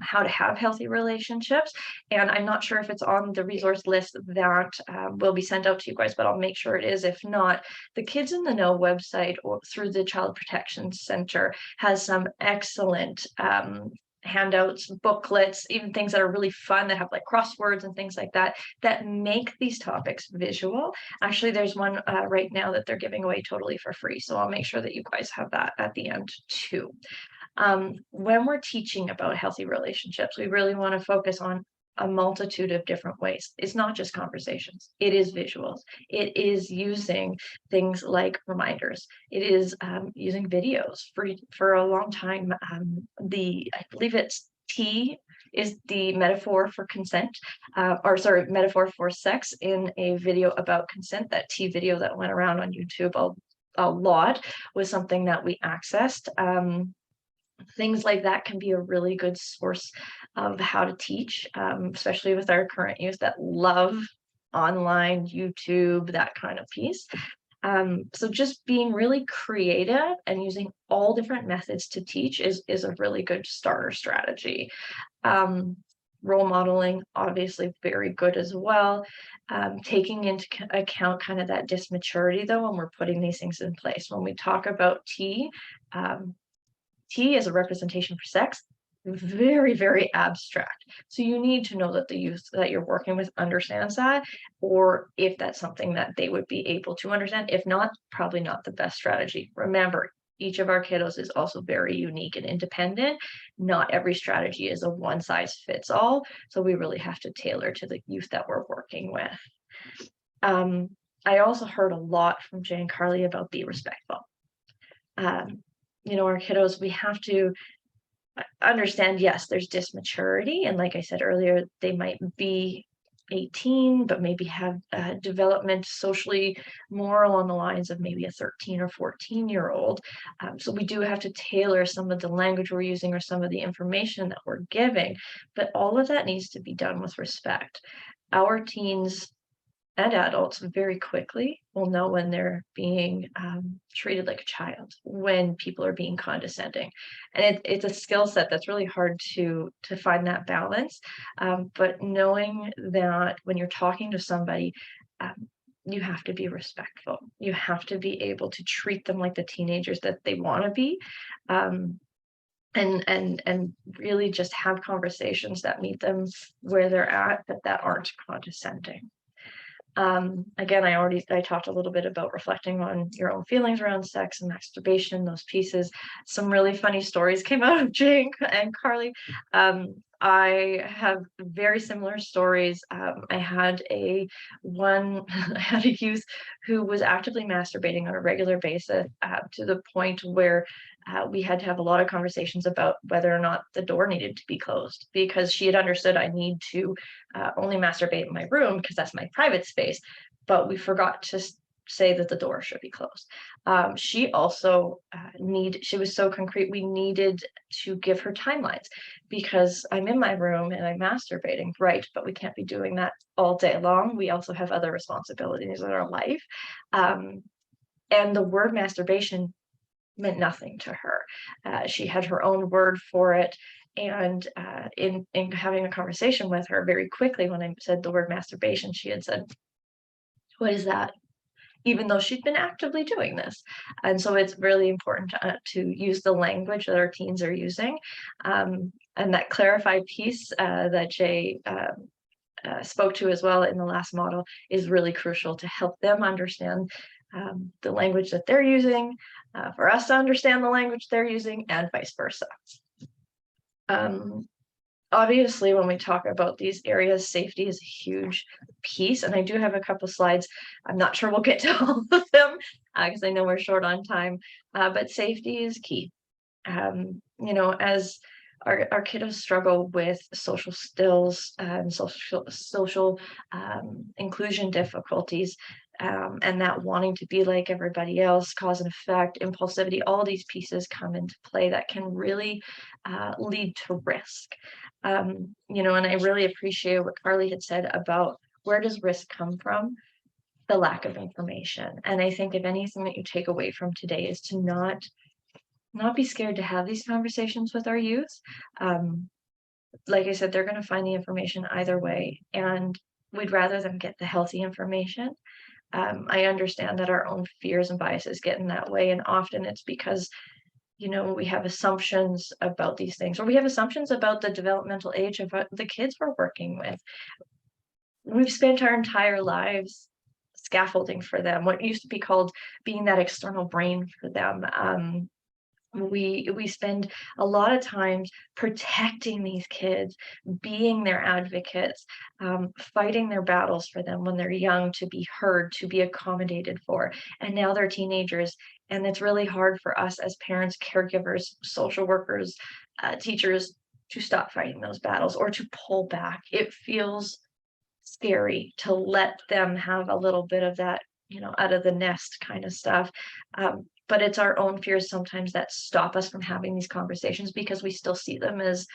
how to have healthy relationships, and I'm not sure if it's on the resource list that will be sent out to you guys, but I'll make sure it is. If not, the Kids in the Know website or through the Child Protection Center has some excellent handouts, booklets, even things that are really fun that have like crosswords and things like that that make these topics visual. Actually, there's one right now that they're giving away totally for free, so I'll make sure that you guys have that at the end too. When we're teaching about healthy relationships, we really want to focus on a multitude of different ways. It's not just conversations. It is visuals. It is using things like reminders. It is using videos. For a long time, I believe it's T is the metaphor for consent, metaphor for sex in a video about consent. That T video that went around on YouTube a lot was something that we accessed. Things like that can be a really good source of how to teach, especially with our current youth that love online, YouTube, that kind of piece. So just being really creative and using all different methods to teach is a really good starter strategy. Role modeling, obviously very good as well. Taking into account kind of that dysmaturity though, when we're putting these things in place. When we talk about T as a representation for sex, very, very abstract. So you need to know that the youth that you're working with understands that, or if that's something that they would be able to understand. If not, probably not the best strategy. Remember, each of our kiddos is also very unique and independent. Not every strategy is a one size fits all. So we really have to tailor to the youth that we're working with. I also heard a lot from Jay and Carly about be respectful. Our kiddos, we have to understand, yes, there's dysmaturity. And like I said earlier, they might be 18, but maybe have development socially more along the lines of maybe a 13 or 14-year-old. So we do have to tailor some of the language we're using or some of the information that we're giving, but all of that needs to be done with respect. Our teens and adults very quickly will know when they're being treated like a child, when people are being condescending. And it's a skill set that's really hard to find that balance. But knowing that when you're talking to somebody, you have to be respectful. You have to be able to treat them like the teenagers that they want to be. And really just have conversations that meet them where they're at, but that aren't condescending. Again, I talked a little bit about reflecting on your own feelings around sex and masturbation, those pieces. Some really funny stories came out of Jane and Carly. I have very similar stories. I had a youth who was actively masturbating on a regular basis to the point where we had to have a lot of conversations about whether or not the door needed to be closed, because she had understood I need to only masturbate in my room because that's my private space, but we forgot to say that the door should be closed. She also she was so concrete, we needed to give her timelines, because I'm in my room and I'm masturbating, right, but we can't be doing that all day long. We also have other responsibilities in our life. And the word masturbation meant nothing to her. She had her own word for it. And in having a conversation with her very quickly, when I said the word masturbation, she had said, "What is that?" Even though she'd been actively doing this. And so it's really important to use the language that our teens are using. And that clarify piece that Jay spoke to as well in the last model is really crucial to help them understand the language that they're using, for us to understand the language they're using, and vice versa. Obviously, when we talk about these areas, safety is a huge piece, and I do have a couple slides. I'm not sure we'll get to all of them because I know we're short on time, but safety is key. As our kiddos struggle with social skills and social inclusion difficulties, and that wanting to be like everybody else, cause and effect, impulsivity, all these pieces come into play that can really lead to risk. And I really appreciate what Carly had said about where does risk come from? The lack of information. And I think if anything that you take away from today is to not be scared to have these conversations with our youth. Like I said, they're going to find the information either way, and we'd rather them get the healthy information. I understand that our own fears and biases get in that way, and often it's because we have assumptions about these things, or we have assumptions about the developmental age of the kids we're working with. We've spent our entire lives scaffolding for them, what used to be called being that external brain for them. We spend a lot of times protecting these kids, being their advocates, fighting their battles for them when they're young, to be heard, to be accommodated for. And now they're teenagers, and it's really hard for us as parents, caregivers, social workers, teachers to stop fighting those battles or to pull back. It feels scary to let them have a little bit of that, out of the nest kind of stuff. But it's our own fears sometimes that stop us from having these conversations, because we still see them as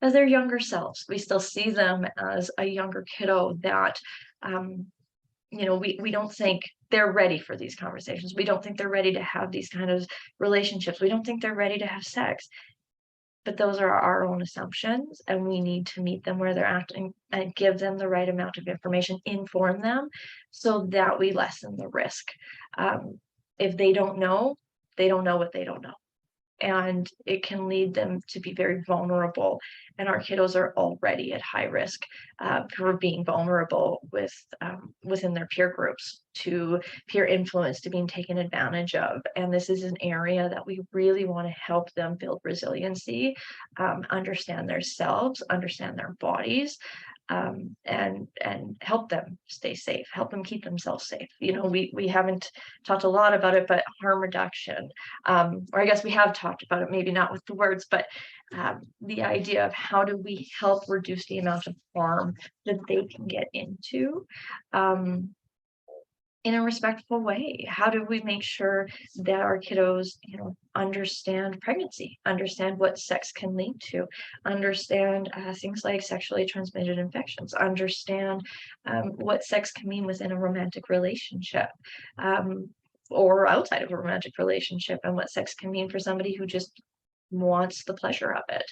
their younger selves. We still see them as a younger kiddo that, we don't think they're ready for these conversations. We don't think they're ready to have these kind of relationships. We don't think they're ready to have sex. But those are our own assumptions, and we need to meet them where they're at and give them the right amount of information, inform them, so that we lessen the risk. If they don't know what they don't know. And it can lead them to be very vulnerable. And our kiddos are already at high risk for being vulnerable within their peer groups, to peer influence, to being taken advantage of. And this is an area that we really want to help them build resiliency, understand themselves, understand their bodies, and help them stay safe, help them keep themselves safe. You know, we haven't talked a lot about it, but harm reduction, or I guess we have talked about it, maybe not with the words, but the idea of how do we help reduce the amount of harm that they can get into in a respectful way. How do we make sure that our kiddos, you know, understand pregnancy, understand what sex can lead to, understand things like sexually transmitted infections, understand what sex can mean within a romantic relationship, or outside of a romantic relationship, and what sex can mean for somebody who just wants the pleasure of it.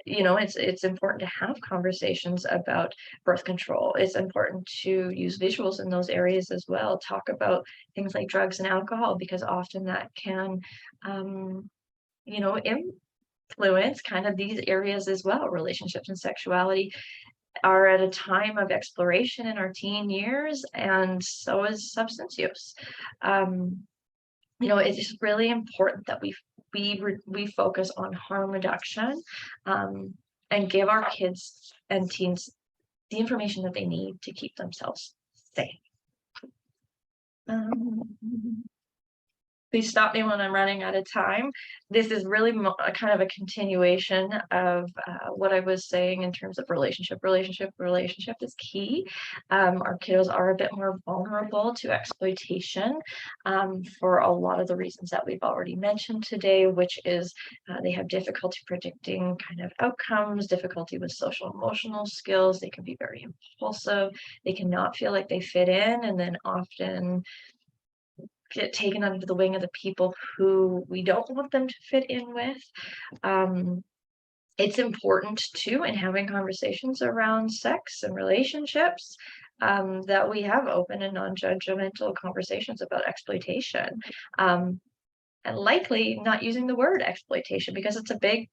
You know, it's important to have conversations about birth control. It's important to use visuals in those areas as well. Talk about things like drugs and alcohol, because often that can, you know, influence kind of these areas as well. Relationships and sexuality are at a time of exploration in our teen years, and so is substance use. You know, it's just really important that we focus on harm reduction, and give our kids and teens the information that they need to keep themselves safe. Please stop me when I'm running out of time. This is really kind of a continuation of what I was saying in terms of relationship. Relationship is key. Our kiddos are a bit more vulnerable to exploitation for a lot of the reasons that we've already mentioned today, which is they have difficulty predicting kind of outcomes, difficulty with social emotional skills. They can be very impulsive. They cannot feel like they fit in, and then often get taken under the wing of the people who we don't want them to fit in with. It's important too, in having conversations around sex and relationships, that we have open and non-judgmental conversations about exploitation, and likely not using the word exploitation, because it's a big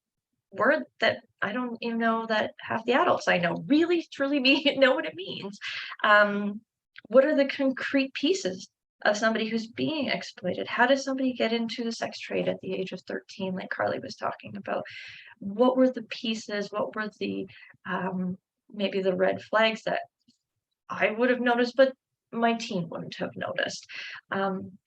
word that I don't even know that half the adults I know really truly know what it means. What are the concrete pieces of somebody who's being exploited? How does somebody get into the sex trade at the age of 13, like Carly was talking about? What were the pieces? What were the maybe the red flags that I would have noticed, but my teen wouldn't have noticed?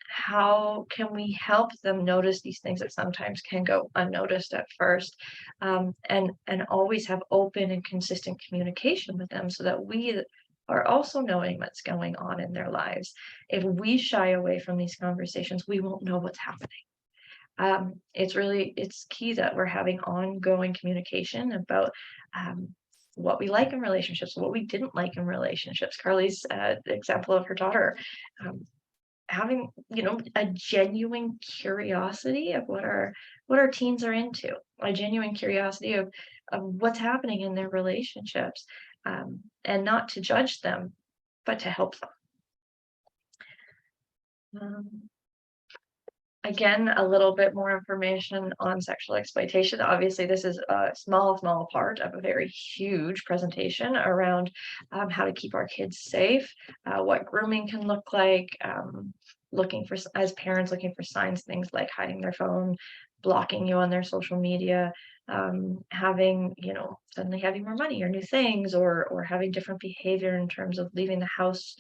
How can we help them notice these things that sometimes can go unnoticed at first, and always have open and consistent communication with them, so that we are also knowing what's going on in their lives. If we shy away from these conversations, we won't know what's happening. It's key that we're having ongoing communication about what we like in relationships, what we didn't like in relationships. Carly's example of her daughter, having, you know, a genuine curiosity of what our teens are into, a genuine curiosity of what's happening in their relationships, and not to judge them, but to help them. Again, a little bit more information on sexual exploitation. Obviously, this is a small part of a very huge presentation around how to keep our kids safe, what grooming can look like, as parents looking for signs, things like hiding their phone, blocking you on their social media, having, you know, suddenly having more money or new things, or having different behavior in terms of leaving the house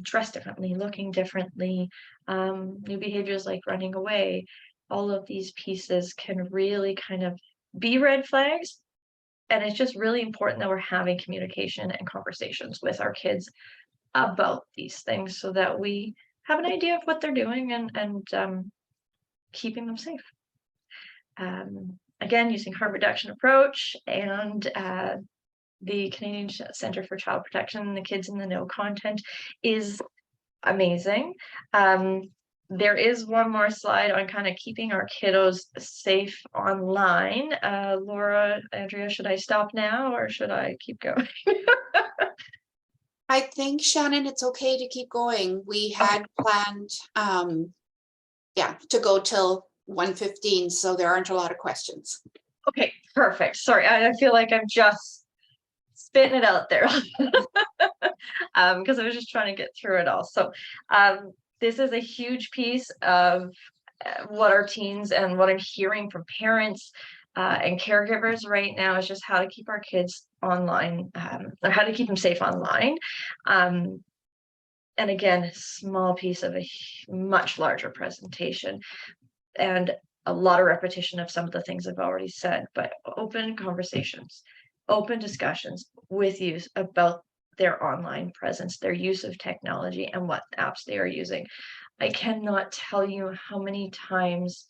dressed differently, looking differently, new behaviors like running away. All of these pieces can really kind of be red flags. And it's just really important that we're having communication and conversations with our kids about these things, so that we have an idea of what they're doing, and keeping them safe. Again, using harm reduction approach and the Canadian Centre for Child Protection, the Kids in the Know content is amazing. There is one more slide on kind of keeping our kiddos safe online. Laura, Andrea, should I stop now or should I keep going? I think, Shannon, it's okay to keep going. We had planned, to go till 1:15, so there aren't a lot of questions. Okay, perfect. Sorry, I feel like I'm just spitting it out there because I was just trying to get through it all. So this is a huge piece of what our teens and what I'm hearing from parents And caregivers right now is just how to keep our kids online, or how to keep them safe online. And again, a small piece of a much larger presentation, and a lot of repetition of some of the things I've already said, but open conversations, open discussions with youth about their online presence, their use of technology, and what apps they are using. I cannot tell you how many times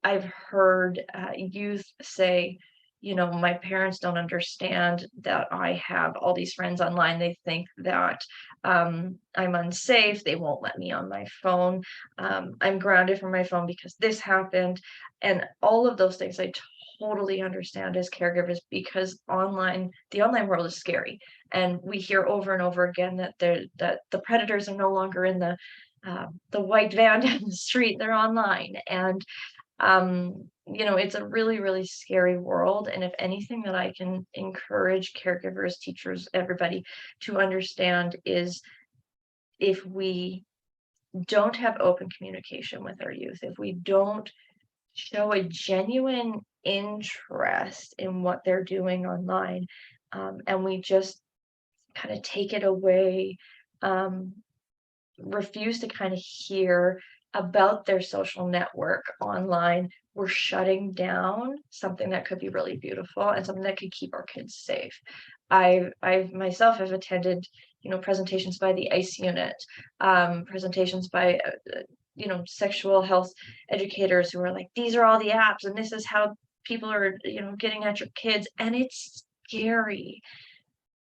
I've heard youth say, you know, my parents don't understand that I have all these friends online. They think that I'm unsafe. They won't let me on my phone. I'm grounded from my phone because this happened. And all of those things I totally understand as caregivers, because the online world is scary. And we hear over and over again that the predators are no longer in the white van down the street. They're online. And you know, it's a really, really scary world. And if anything that I can encourage caregivers, teachers, everybody to understand is, if we don't have open communication with our youth, if we don't show a genuine interest in what they're doing online, and we just kind of take it away, refuse to kind of hear about their social network online, we're shutting down something that could be really beautiful and something that could keep our kids safe. I myself have attended, you know, presentations by the ICE unit, presentations by you know, sexual health educators who are like, these are all the apps and this is how people are, you know, getting at your kids, and it's scary.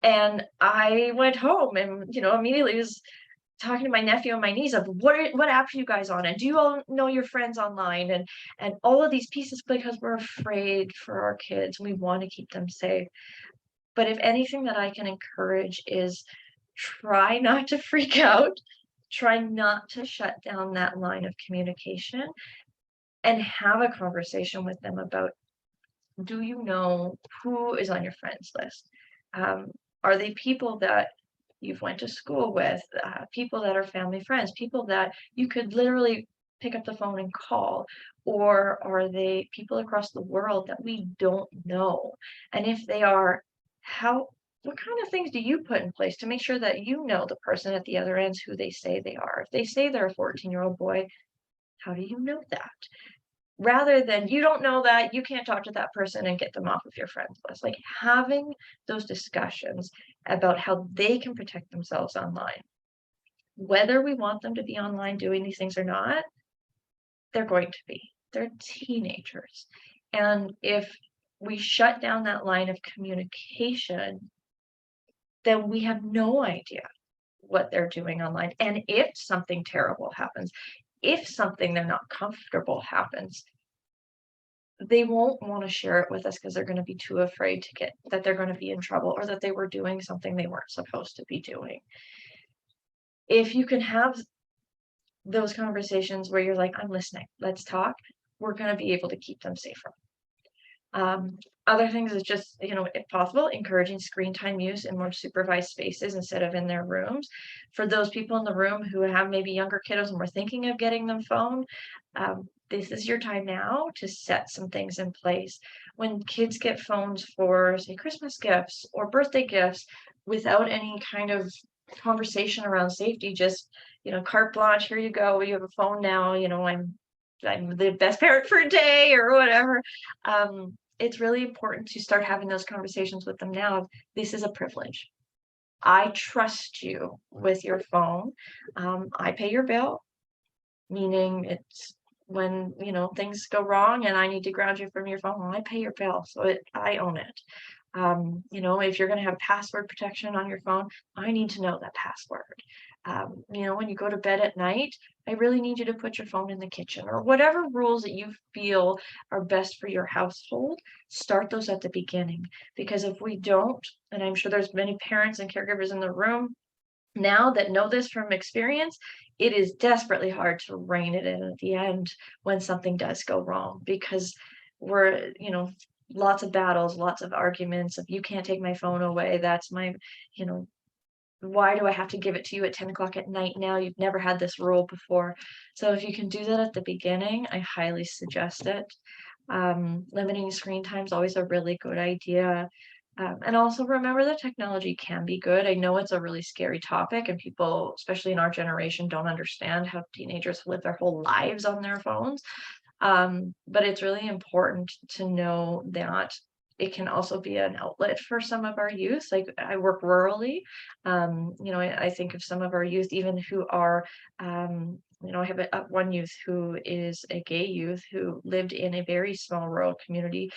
And I went home and, you know, immediately was talking to my nephew and my niece of what app are you guys on, and do you all know your friends online, and all of these pieces, because we're afraid for our kids. We want to keep them safe. But if anything that I can encourage is, try not to freak out, try not to shut down that line of communication, and have a conversation with them about, do you know who is on your friends list? Are they people that you've went to school with, people that are family friends, people that you could literally pick up the phone and call? Or are they people across the world that we don't know? And if they are, what kind of things do you put in place to make sure that you know the person at the other end who they say they are? If they say they're a 14-year-old boy, how do you know that? Rather than, you don't know that, you can't talk to that person, and get them off of your friends list. Like, having those discussions about how they can protect themselves online, whether we want them to be online doing these things or not, they're going to be. They're teenagers. And if we shut down that line of communication, then we have no idea what they're doing online. And if something terrible happens, if something they're not comfortable happens, they won't want to share it with us because they're going to be too afraid that they're going to be in trouble, or that they were doing something they weren't supposed to be doing. If you can have those conversations where you're like, I'm listening, let's talk, we're going to be able to keep them safer. Other things is just, you know, if possible, encouraging screen time use in more supervised spaces instead of in their rooms. For those people in the room who have maybe younger kiddos and we're thinking of getting them phone, this is your time now to set some things in place. When kids get phones for, say, Christmas gifts or birthday gifts, without any kind of conversation around safety, just, you know, carte blanche, here you go, you have a phone now, you know, I'm the best parent for a day or whatever. It's really important to start having those conversations with them now. This is a privilege. I trust you with your phone. I pay your bill, meaning it's when, you know, things go wrong and I need to ground you from your phone, I pay your bill, so I own it. You know, if you're going to have password protection on your phone, I need to know that password. You know, when you go to bed at night, I really need you to put your phone in the kitchen, or whatever rules that you feel are best for your household. Start those at the beginning, because if we don't, and I'm sure there's many parents and caregivers in the room now that know this from experience, it is desperately hard to rein it in at the end when something does go wrong, because we're, you know, lots of battles, lots of arguments of, you can't take my phone away, that's my, you know, why do I have to give it to you at 10 o'clock at night now? You've never had this rule before. So if you can do that at the beginning, I highly suggest it. Limiting screen time is always a really good idea. And also remember that technology can be good. I know it's a really scary topic, and people, especially in our generation, don't understand how teenagers live their whole lives on their phones. But it's really important to know that it can also be an outlet for some of our youth. Like I work rurally. I think of some of our youth, even who are, I have one youth who is a gay youth who lived in a very small rural community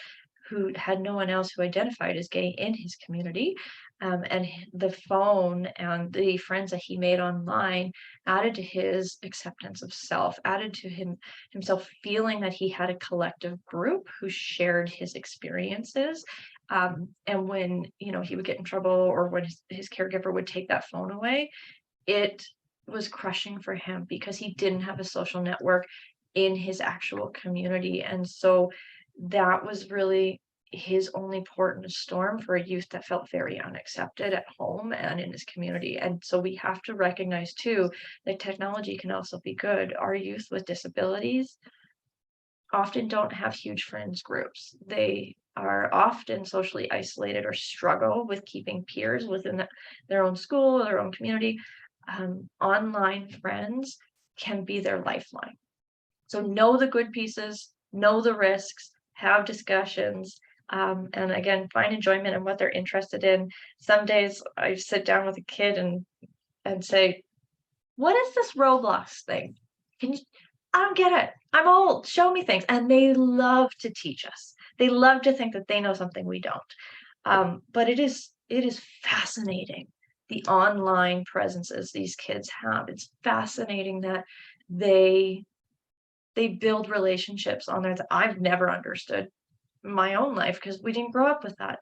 who had no one else who identified as gay in his community. The phone and the friends that he made online added to his acceptance of self, added to himself feeling that he had a collective group who shared his experiences. And when he would get in trouble, or when his caregiver would take that phone away, it was crushing for him because he didn't have a social network in his actual community. And so that was really his only port in a storm for a youth that felt very unaccepted at home and in his community. And so we have to recognize too that technology can also be good. Our youth with disabilities often don't have huge friends groups. They are often socially isolated or struggle with keeping peers within their own school, their own community. Online friends can be their lifeline. So know the good pieces, know the risks, have discussions, and again, find enjoyment in what they're interested in. Some days I sit down with a kid and say, "What is this Roblox thing? I don't get it. I'm old. Show me things." And they love to teach us. They love to think that they know something we don't. But it is fascinating, the online presences these kids have. It's fascinating that they build relationships on there that I've never understood in my own life because we didn't grow up with that.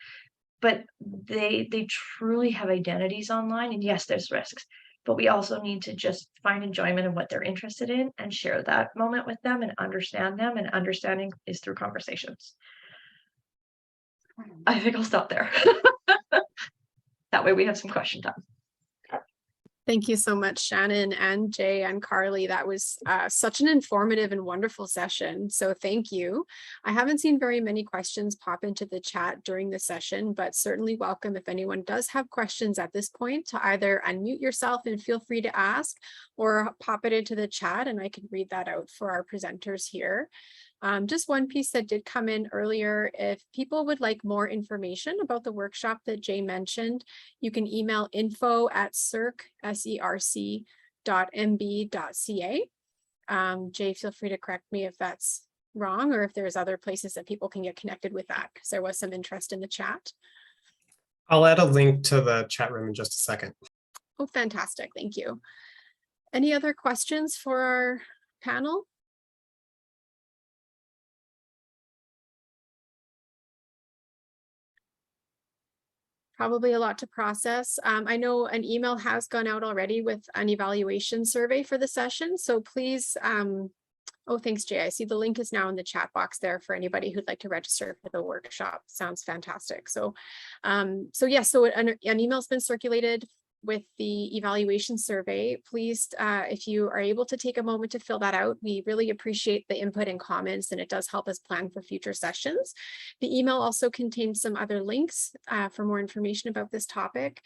But they truly have identities online, and yes, there's risks, but we also need to just find enjoyment in what they're interested in and share that moment with them and understand them, and understanding is through conversations. I think I'll stop there. That way we have some question time. Thank you so much, Shannon and Jay and Carly. That was such an informative and wonderful session. So thank you. I haven't seen very many questions pop into the chat during the session, but certainly welcome if anyone does have questions at this point to either unmute yourself and feel free to ask, or pop it into the chat and I can read that out for our presenters here. Just one piece that did come in earlier, if people would like more information about the workshop that Jay mentioned, you can email info@serc.mb.ca. Jay, feel free to correct me if that's wrong, or if there's other places that people can get connected with that, because there was some interest in the chat. I'll add a link to the chat room in just a second. Oh, fantastic. Thank you. Any other questions for our panel? Probably a lot to process. I know an email has gone out already with an evaluation survey for the session. So please, oh, thanks, Jay. I see the link is now in the chat box there for anybody who'd like to register for the workshop. Sounds fantastic. So, an email's been circulated with the evaluation survey. Please, if you are able to take a moment to fill that out, we really appreciate the input and comments, and it does help us plan for future sessions. The email also contains some other links for more information about this topic.